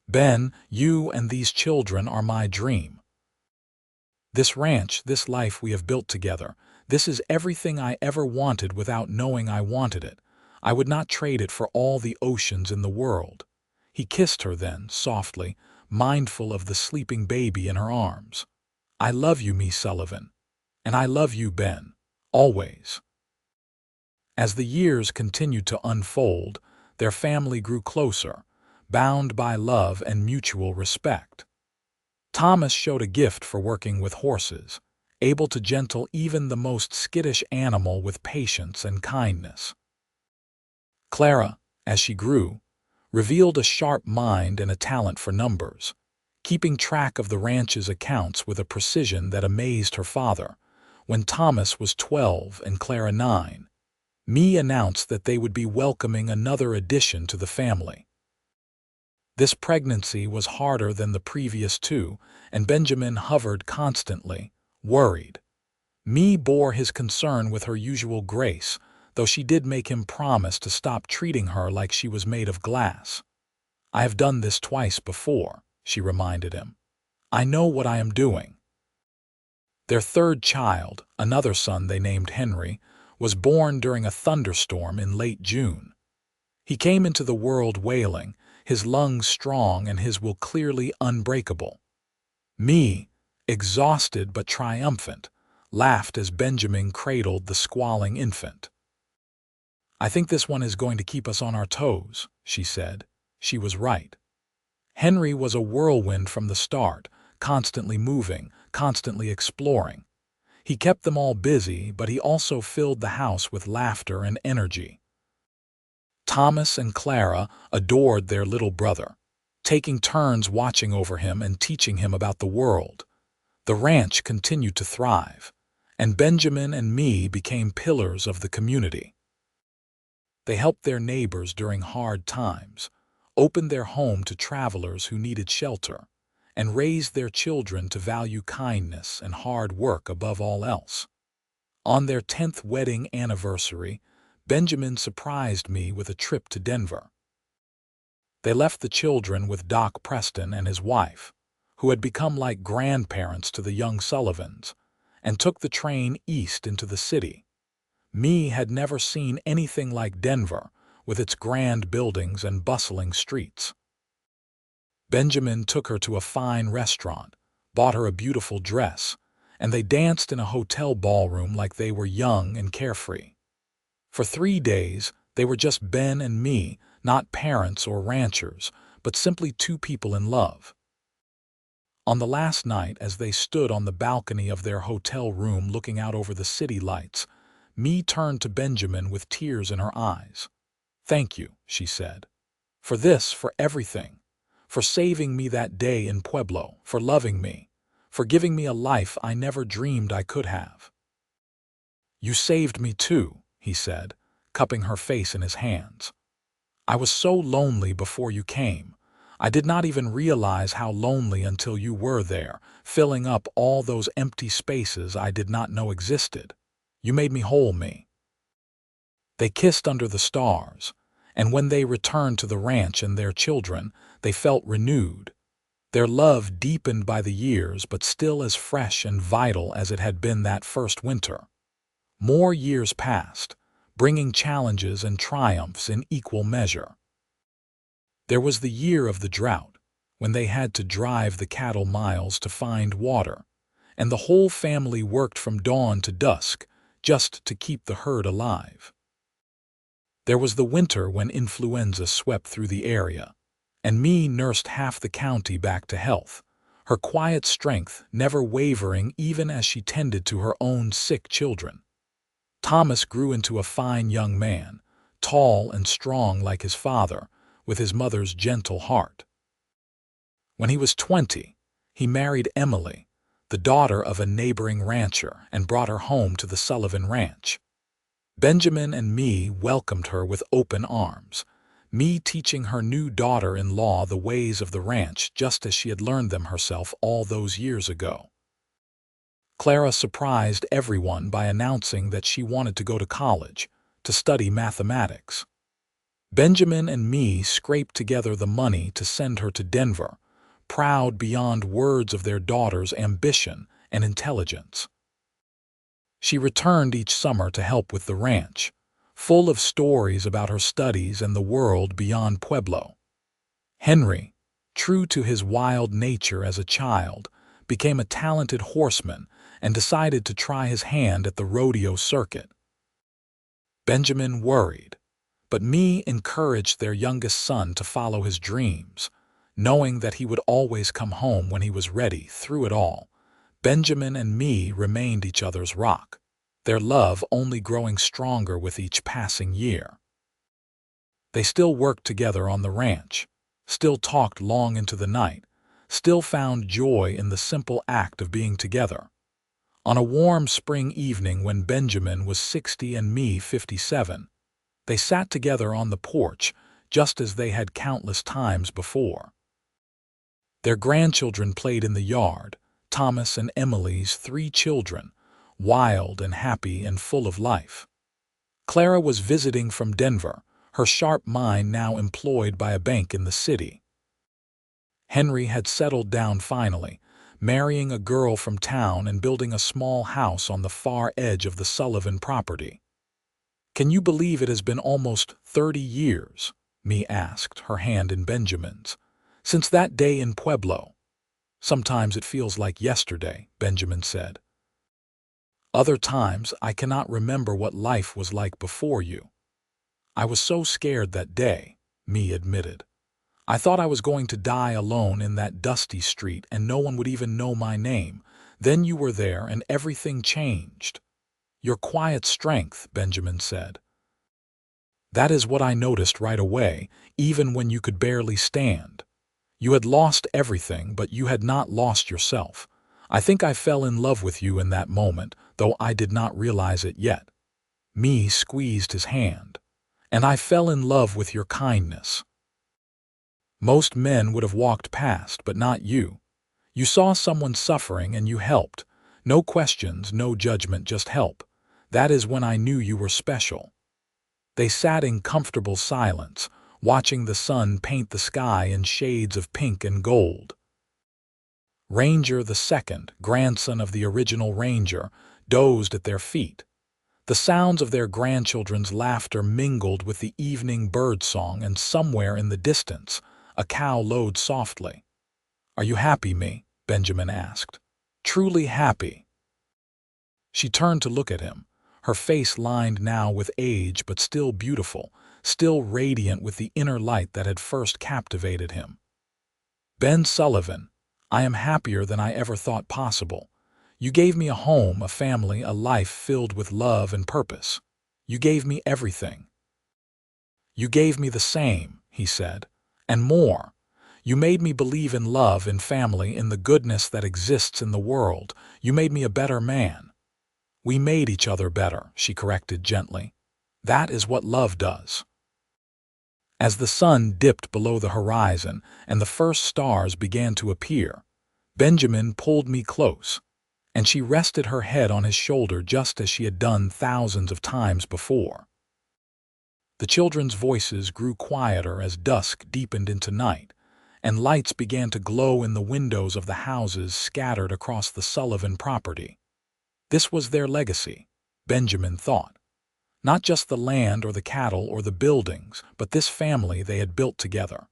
"Ben, you and these children are my dream. This ranch, this life we have built together, this is everything I ever wanted without knowing I wanted it. I would not trade it for all the oceans in the world." He kissed her then, softly, mindful of the sleeping baby in her arms. "I love you, Mee Sullivan. And I love you, Ben. Always." As the years continued to unfold, their family grew closer, bound by love and mutual respect. Thomas showed a gift for working with horses, able to gentle even the most skittish animal with patience and kindness. Clara, as she grew, revealed a sharp mind and a talent for numbers, keeping track of the ranch's accounts with a precision that amazed her father. When Thomas was 12 and Clara 9, Mee announced that they would be welcoming another addition to the family. This pregnancy was harder than the previous 2, and Benjamin hovered constantly, worried. Me bore his concern with her usual grace, though she did make him promise to stop treating her like she was made of glass. "I have done this twice before," she reminded him. "I know what I am doing." Their third child, another son they named Henry, was born during a thunderstorm in late June. He came into the world wailing, his lungs strong and his will clearly unbreakable. Me, exhausted but triumphant, laughed as Benjamin cradled the squalling infant. "I think this one is going to keep us on our toes," she said. She was right. Henry was a whirlwind from the start, constantly moving, constantly exploring. He kept them all busy, but he also filled the house with laughter and energy. Thomas and Clara adored their little brother, taking turns watching over him and teaching him about the world. The ranch continued to thrive, and Benjamin and me became pillars of the community. They helped their neighbors during hard times, opened their home to travelers who needed shelter, and raised their children to value kindness and hard work above all else. On their 10th wedding anniversary, Benjamin surprised me with a trip to Denver. They left the children with Doc Preston and his wife, who had become like grandparents to the young Sullivans, and took the train east into the city. Me had never seen anything like Denver, with its grand buildings and bustling streets. Benjamin took her to a fine restaurant, bought her a beautiful dress, and they danced in a hotel ballroom like they were young and carefree. For 3 days, they were just Ben and me, not parents or ranchers, but simply two people in love. On the last night, as they stood on the balcony of their hotel room looking out over the city lights, me turned to Benjamin with tears in her eyes. "Thank you," she said. "For this, for everything. For saving me that day in Pueblo, for loving me, for giving me a life I never dreamed I could have." "You saved me too," he said, cupping her face in his hands. "I was so lonely before you came. I did not even realize how lonely until you were there, filling up all those empty spaces I did not know existed. You made me whole, me." They kissed under the stars, and when they returned to the ranch and their children, they felt renewed. Their love deepened by the years, but still as fresh and vital as it had been that first winter. More years passed, bringing challenges and triumphs in equal measure. There was the year of the drought, when they had to drive the cattle miles to find water, and the whole family worked from dawn to dusk just to keep the herd alive. There was the winter when influenza swept through the area, and me nursed half the county back to health, her quiet strength never wavering even as she tended to her own sick children. Thomas grew into a fine young man, tall and strong like his father, with his mother's gentle heart. When he was 20, he married Emily, the daughter of a neighboring rancher, and brought her home to the Sullivan Ranch. Benjamin and me welcomed her with open arms, me teaching her new daughter-in-law the ways of the ranch just as she had learned them herself all those years ago. Clara surprised everyone by announcing that she wanted to go to college, to study mathematics. Benjamin and me scraped together the money to send her to Denver, proud beyond words of their daughter's ambition and intelligence. She returned each summer to help with the ranch, full of stories about her studies and the world beyond Pueblo. Henry, true to his wild nature as a child, became a talented horseman and decided to try his hand at the rodeo circuit. Benjamin worried, but me encouraged their youngest son to follow his dreams, knowing that he would always come home when he was ready. Through it all, Benjamin and me remained each other's rock, their love only growing stronger with each passing year. They still worked together on the ranch, still talked long into the night, still found joy in the simple act of being together. On a warm spring evening when Benjamin was 60 and me 57, they sat together on the porch just as they had countless times before. Their grandchildren played in the yard, Thomas and Emily's 3 children, wild and happy and full of life. Clara was visiting from Denver, her sharp mind now employed by a bank in the city. Henry had settled down finally, marrying a girl from town and building a small house on the far edge of the Sullivan property. "Can you believe it has been almost 30 years?" Mee asked, her hand in Benjamin's. "Since that day in Pueblo." "Sometimes it feels like yesterday," Benjamin said. "Other times I cannot remember what life was like before you." "I was so scared that day," Mee admitted. "I thought I was going to die alone in that dusty street and no one would even know my name. Then you were there and everything changed." "Your quiet strength," Benjamin said. "That is what I noticed right away, even when you could barely stand. You had lost everything, but you had not lost yourself. I think I fell in love with you in that moment, though I did not realize it yet." Mee squeezed his hand. "And I fell in love with your kindness. Most men would have walked past, but not you. You saw someone suffering and you helped. No questions, no judgment, just help. That is when I knew you were special." They sat in comfortable silence, watching the sun paint the sky in shades of pink and gold. Ranger II, grandson of the original Ranger, dozed at their feet. The sounds of their grandchildren's laughter mingled with the evening birdsong, and somewhere in the distance, a cow lowed softly. "Are you happy, Mee?" Benjamin asked. "Truly happy?" She turned to look at him, her face lined now with age but still beautiful, still radiant with the inner light that had first captivated him. "Ben Sullivan, I am happier than I ever thought possible. You gave me a home, a family, a life filled with love and purpose. You gave me everything." "You gave me the same," he said, "and more. You made me believe in love, in family, in the goodness that exists in the world. You made me a better man." "We made each other better," she corrected gently. "That is what love does." As the sun dipped below the horizon and the first stars began to appear, Benjamin pulled me close, and she rested her head on his shoulder just as she had done thousands of times before. The children's voices grew quieter as dusk deepened into night, and lights began to glow in the windows of the houses scattered across the Sullivan property. This was their legacy, Benjamin thought. Not just the land or the cattle or the buildings, but this family they had built together.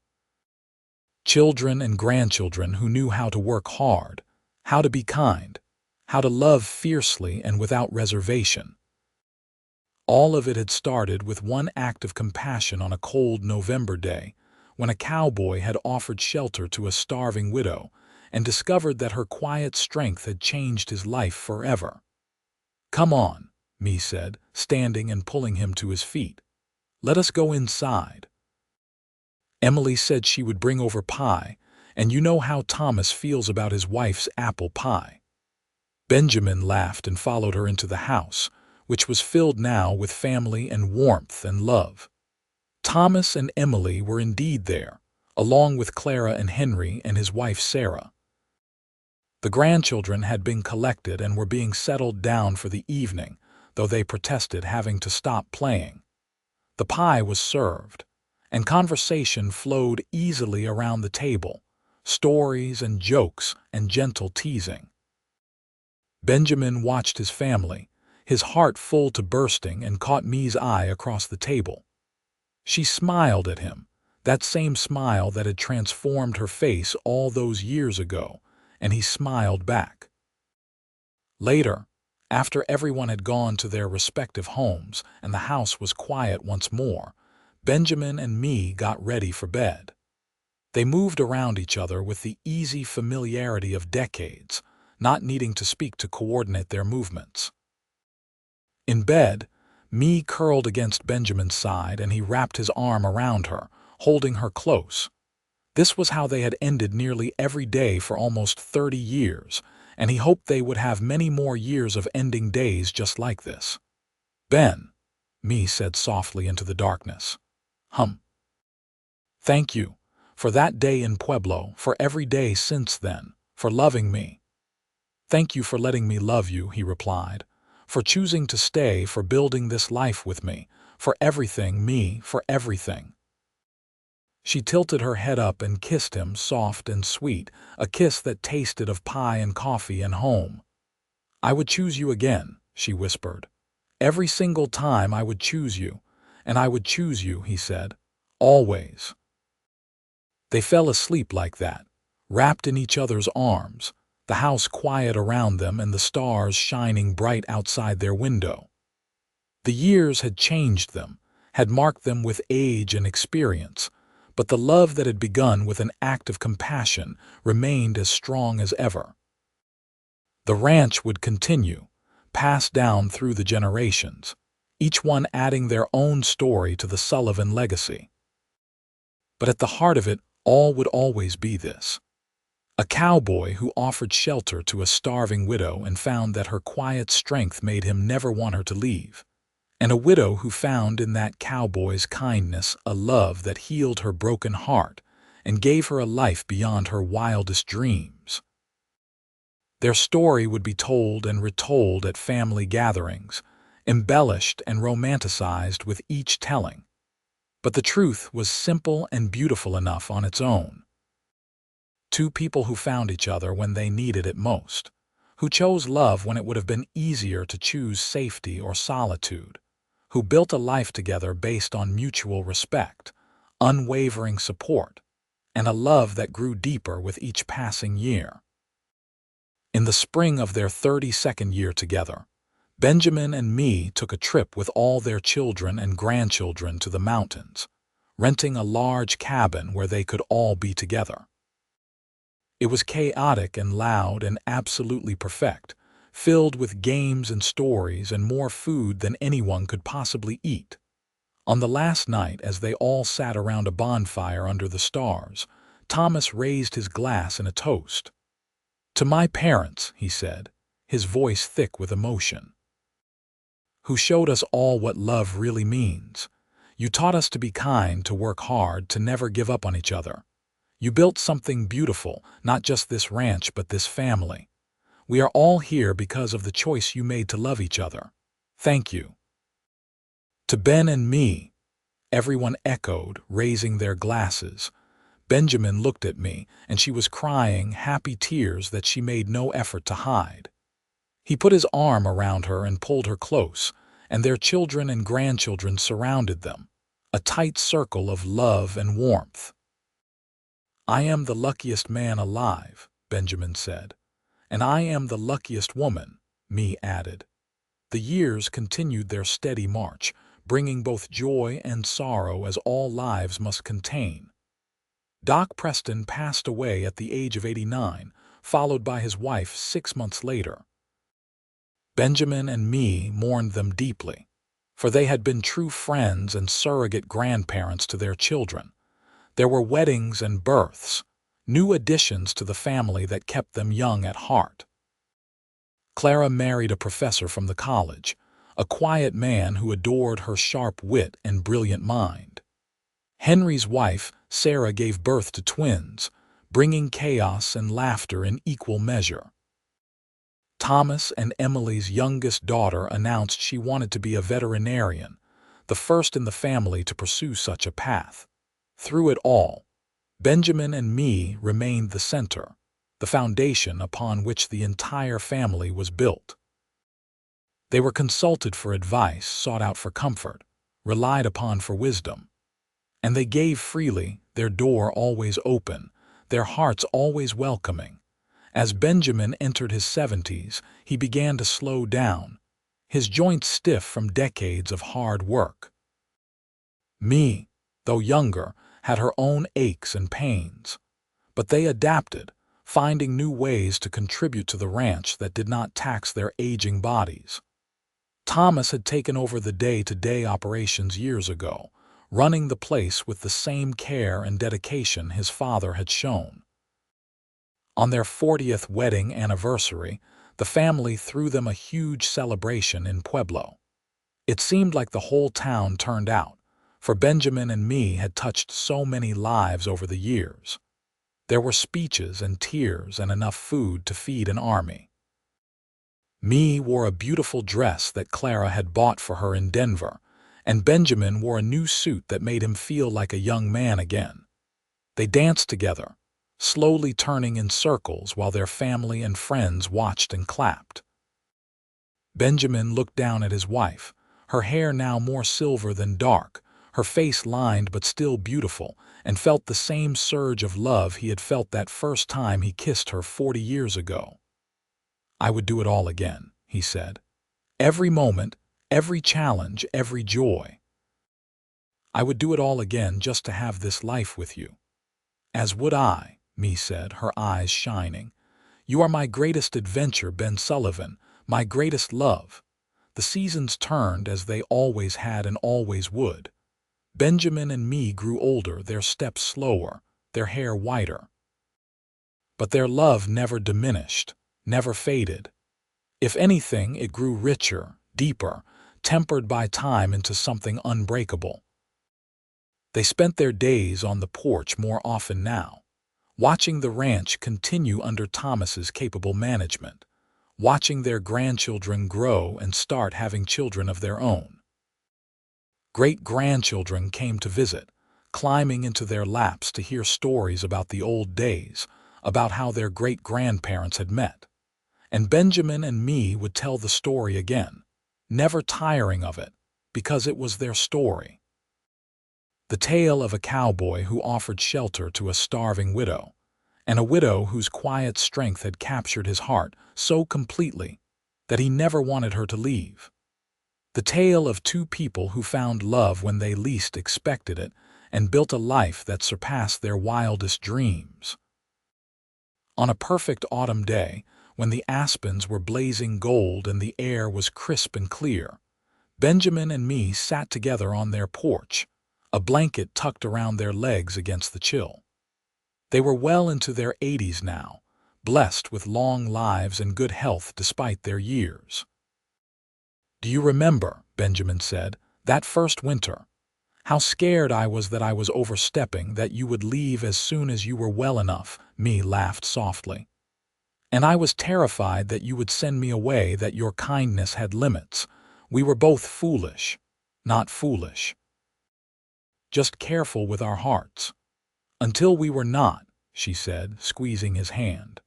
Children and grandchildren who knew how to work hard, how to be kind, how to love fiercely and without reservation. All of it had started with one act of compassion on a cold November day, when a cowboy had offered shelter to a starving widow and discovered that her quiet strength had changed his life forever. "Come on," Mee said, standing and pulling him to his feet. "Let us go inside. Emily said she would bring over pie, and you know how Thomas feels about his wife's apple pie." Benjamin laughed and followed her into the house, which was filled now with family and warmth and love. Thomas and Emily were indeed there, along with Clara and Henry and his wife Sarah. The grandchildren had been collected and were being settled down for the evening, though they protested having to stop playing. The pie was served, and conversation flowed easily around the table, stories and jokes and gentle teasing. Benjamin watched his family, his heart full to bursting, and caught Mee's eye across the table. She smiled at him, that same smile that had transformed her face all those years ago, and he smiled back. Later, after everyone had gone to their respective homes and the house was quiet once more, Benjamin and Mee got ready for bed. They moved around each other with the easy familiarity of decades, not needing to speak to coordinate their movements. In bed, Mee curled against Benjamin's side and he wrapped his arm around her, holding her close. This was how they had ended nearly every day for almost 30 years, and he hoped they would have many more years of ending days just like this. "Ben," Mee said softly into the darkness. "Thank you, for that day in Pueblo, for every day since then, for loving me." "Thank you for letting me love you," he replied. for choosing to stay, for building this life with me, for everything, me, for everything." She tilted her head up and kissed him, soft and sweet, a kiss that tasted of pie and coffee and home. "I would choose you again," she whispered. "Every single time I would choose you, and I would choose you," he said. "Always." They fell asleep like that, wrapped in each other's arms, the house quiet around them and the stars shining bright outside their window. The years had changed them, had marked them with age and experience, but the love that had begun with an act of compassion remained as strong as ever. The ranch would continue, passed down through the generations, each one adding their own story to the Sullivan legacy. But at the heart of it all would always be this: a cowboy who offered shelter to a starving widow and found that her quiet strength made him never want her to leave, and a widow who found in that cowboy's kindness a love that healed her broken heart and gave her a life beyond her wildest dreams. Their story would be told and retold at family gatherings, embellished and romanticized with each telling. But the truth was simple and beautiful enough on its own. Two people who found each other when they needed it most, who chose love when it would have been easier to choose safety or solitude, who built a life together based on mutual respect, unwavering support, and a love that grew deeper with each passing year. In the spring of their 32nd year together, Benjamin and me took a trip with all their children and grandchildren to the mountains, renting a large cabin where they could all be together. It was chaotic and loud and absolutely perfect, filled with games and stories and more food than anyone could possibly eat. On the last night, as they all sat around a bonfire under the stars, Thomas raised his glass in a toast. "To my parents," he said, his voice thick with emotion, "who showed us all what love really means. You taught us to be kind, to work hard, to never give up on each other. You built something beautiful, not just this ranch but this family. We are all here because of the choice you made to love each other. Thank you." "To Ben and me," everyone echoed, raising their glasses. Benjamin looked at me, and she was crying happy tears that she made no effort to hide. He put his arm around her and pulled her close, and their children and grandchildren surrounded them, a tight circle of love and warmth. "I am the luckiest man alive," Benjamin said. "And I am the luckiest woman," me added. The years continued their steady march, bringing both joy and sorrow as all lives must contain. Doc Preston passed away at the age of 89, followed by his wife 6 months later. Benjamin and me mourned them deeply, for they had been true friends and surrogate grandparents to their children. There were weddings and births, new additions to the family that kept them young at heart. Clara married a professor from the college, a quiet man who adored her sharp wit and brilliant mind. Henry's wife, Sarah, gave birth to twins, bringing chaos and laughter in equal measure. Thomas and Emily's youngest daughter announced she wanted to be a veterinarian, the first in the family to pursue such a path. Through it all, Benjamin and me remained the center, the foundation upon which the entire family was built. They were consulted for advice, sought out for comfort, relied upon for wisdom. And they gave freely, their door always open, their hearts always welcoming. As Benjamin entered his 70s, he began to slow down, his joints stiff from decades of hard work. Me, though younger, had her own aches and pains. But they adapted, finding new ways to contribute to the ranch that did not tax their aging bodies. Thomas had taken over the day-to-day operations years ago, running the place with the same care and dedication his father had shown. On their 40th wedding anniversary, the family threw them a huge celebration in Pueblo. It seemed like the whole town turned out, for Benjamin and me had touched so many lives over the years. There were speeches and tears and enough food to feed an army. Mee wore a beautiful dress that Clara had bought for her in Denver, and Benjamin wore a new suit that made him feel like a young man again. They danced together, slowly turning in circles while their family and friends watched and clapped. Benjamin looked down at his wife, her hair now more silver than dark, her face lined but still beautiful, and felt the same surge of love he had felt that first time he kissed her 40 years ago. "I would do it all again," he said. "Every moment, every challenge, every joy. I would do it all again just to have this life with you." "As would I," Mee said, her eyes shining. "You are my greatest adventure, Ben Sullivan, my greatest love." The seasons turned as they always had and always would. Benjamin and Mee grew older, their steps slower, their hair whiter. But their love never diminished, never faded. If anything, it grew richer, deeper, tempered by time into something unbreakable. They spent their days on the porch more often now, watching the ranch continue under Thomas's capable management, watching their grandchildren grow and start having children of their own. Great-grandchildren came to visit, climbing into their laps to hear stories about the old days, about how their great-grandparents had met. And Benjamin and Mee would tell the story again, never tiring of it, because it was their story. The tale of a cowboy who offered shelter to a starving widow, and a widow whose quiet strength had captured his heart so completely that he never wanted her to leave. The tale of two people who found love when they least expected it and built a life that surpassed their wildest dreams. On a perfect autumn day, when the aspens were blazing gold and the air was crisp and clear, Benjamin and Mee sat together on their porch, a blanket tucked around their legs against the chill. They were well into their 80s now, blessed with long lives and good health despite their years. "Do you remember," Benjamin said, "that first winter? How scared I was that I was overstepping, that you would leave as soon as you were well enough," Mee laughed softly. "And I was terrified that you would send me away, that your kindness had limits. We were both foolish. Not foolish. Just careful with our hearts. Until we were not," she said, squeezing his hand.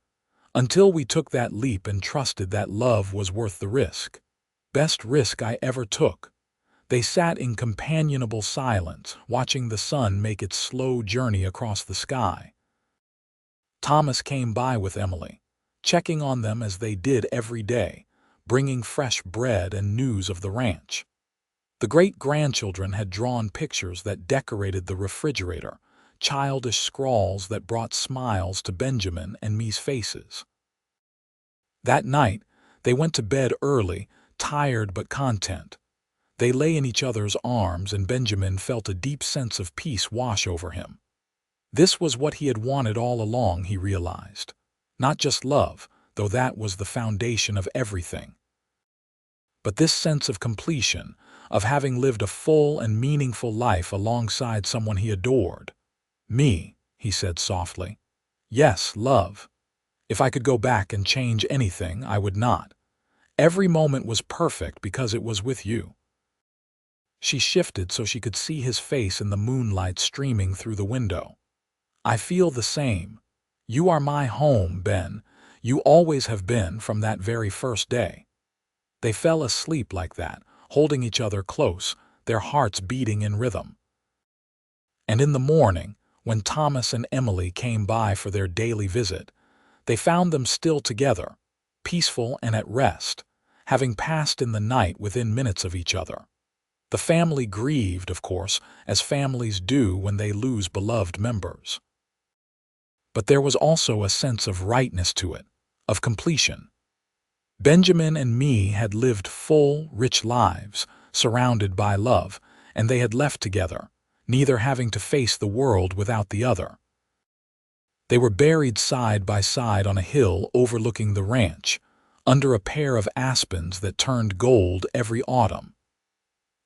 "Until we took that leap and trusted that love was worth the risk. Best risk I ever took." They sat in companionable silence, watching the sun make its slow journey across the sky. Thomas came by with Emily, checking on them as they did every day, bringing fresh bread and news of the ranch. The great-grandchildren had drawn pictures that decorated the refrigerator, childish scrawls that brought smiles to Benjamin and Mee's faces. That night, they went to bed early, tired but content. They lay in each other's arms, and Benjamin felt a deep sense of peace wash over him. This was what he had wanted all along, he realized. Not just love, though that was the foundation of everything, but this sense of completion, of having lived a full and meaningful life alongside someone he adored. "Me," he said softly. "Yes, love. If I could go back and change anything, I would not. Every moment was perfect because it was with you." She shifted so she could see his face in the moonlight streaming through the window. "I feel the same. You are my home, Ben. You always have been from that very first day." They fell asleep like that, holding each other close, their hearts beating in rhythm. And in the morning, when Thomas and Emily came by for their daily visit, they found them still together, peaceful and at rest, having passed in the night within minutes of each other. The family grieved, of course, as families do when they lose beloved members. But there was also a sense of rightness to it, of completion. Benjamin and Mee had lived full, rich lives, surrounded by love, and they had left together, neither having to face the world without the other. They were buried side by side on a hill overlooking the ranch, under a pair of aspens that turned gold every autumn.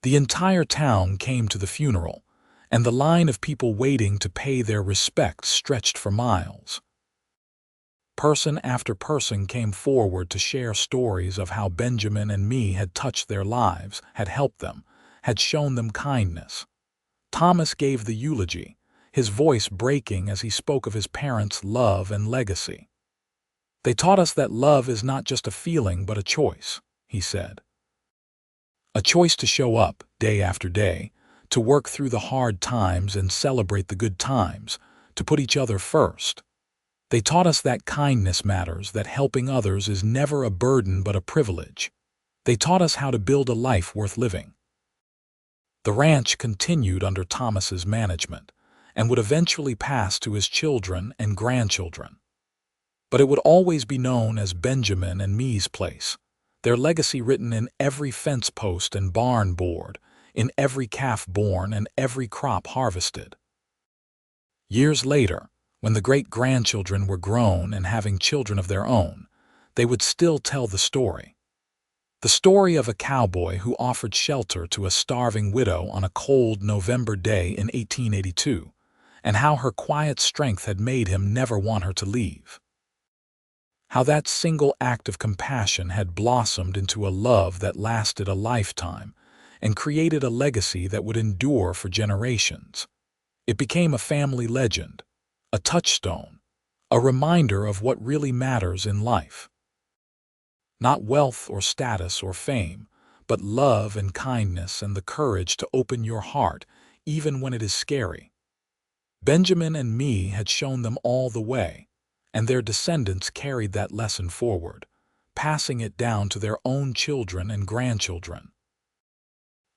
The entire town came to the funeral, and the line of people waiting to pay their respects stretched for miles. Person after person came forward to share stories of how Benjamin and me had touched their lives, had helped them, had shown them kindness. Thomas gave the eulogy, his voice breaking as he spoke of his parents' love and legacy. "They taught us that love is not just a feeling but a choice," he said. "A choice to show up day after day, to work through the hard times and celebrate the good times, to put each other first. They taught us that kindness matters, that helping others is never a burden but a privilege. They taught us how to build a life worth living." The ranch continued under Thomas's management and would eventually pass to his children and grandchildren. But it would always be known as Benjamin and me's place, their legacy written in every fence post and barn board, in every calf born and every crop harvested. Years later, when the great-grandchildren were grown and having children of their own, they would still tell the story. The story of a cowboy who offered shelter to a starving widow on a cold November day in 1882, and how her quiet strength had made him never want her to leave. How that single act of compassion had blossomed into a love that lasted a lifetime and created a legacy that would endure for generations. It became a family legend, a touchstone, a reminder of what really matters in life. Not wealth or status or fame, but love and kindness and the courage to open your heart even when it is scary. Benjamin and me had shown them all the way, and their descendants carried that lesson forward, passing it down to their own children and grandchildren.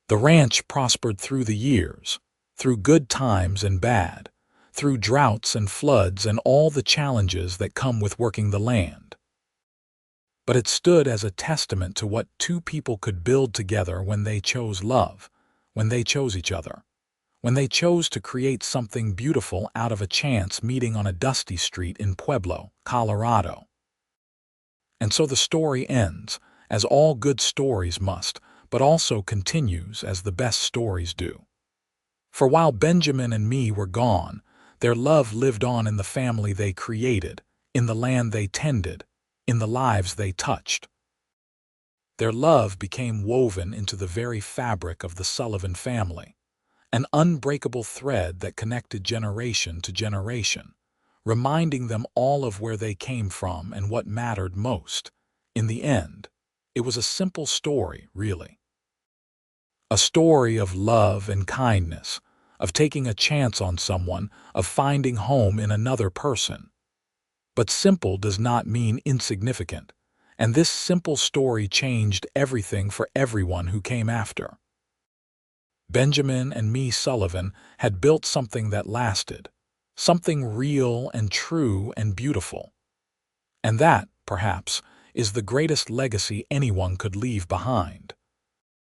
The ranch prospered through the years, through good times and bad, through droughts and floods and all the challenges that come with working the land. But it stood as a testament to what two people could build together when they chose love, when they chose each other, when they chose to create something beautiful out of a chance meeting on a dusty street in Pueblo, Colorado. And so the story ends, as all good stories must, but also continues as the best stories do. For while Benjamin and me were gone, their love lived on in the family they created, in the land they tended, in the lives they touched. Their love became woven into the very fabric of the Sullivan family, an unbreakable thread that connected generation to generation, reminding them all of where they came from and what mattered most. In the end, it was a simple story, really. A story of love and kindness, of taking a chance on someone, of finding home in another person. But simple does not mean insignificant, and this simple story changed everything for everyone who came after. Benjamin and me Sullivan had built something that lasted, something real and true and beautiful. And that, perhaps, is the greatest legacy anyone could leave behind.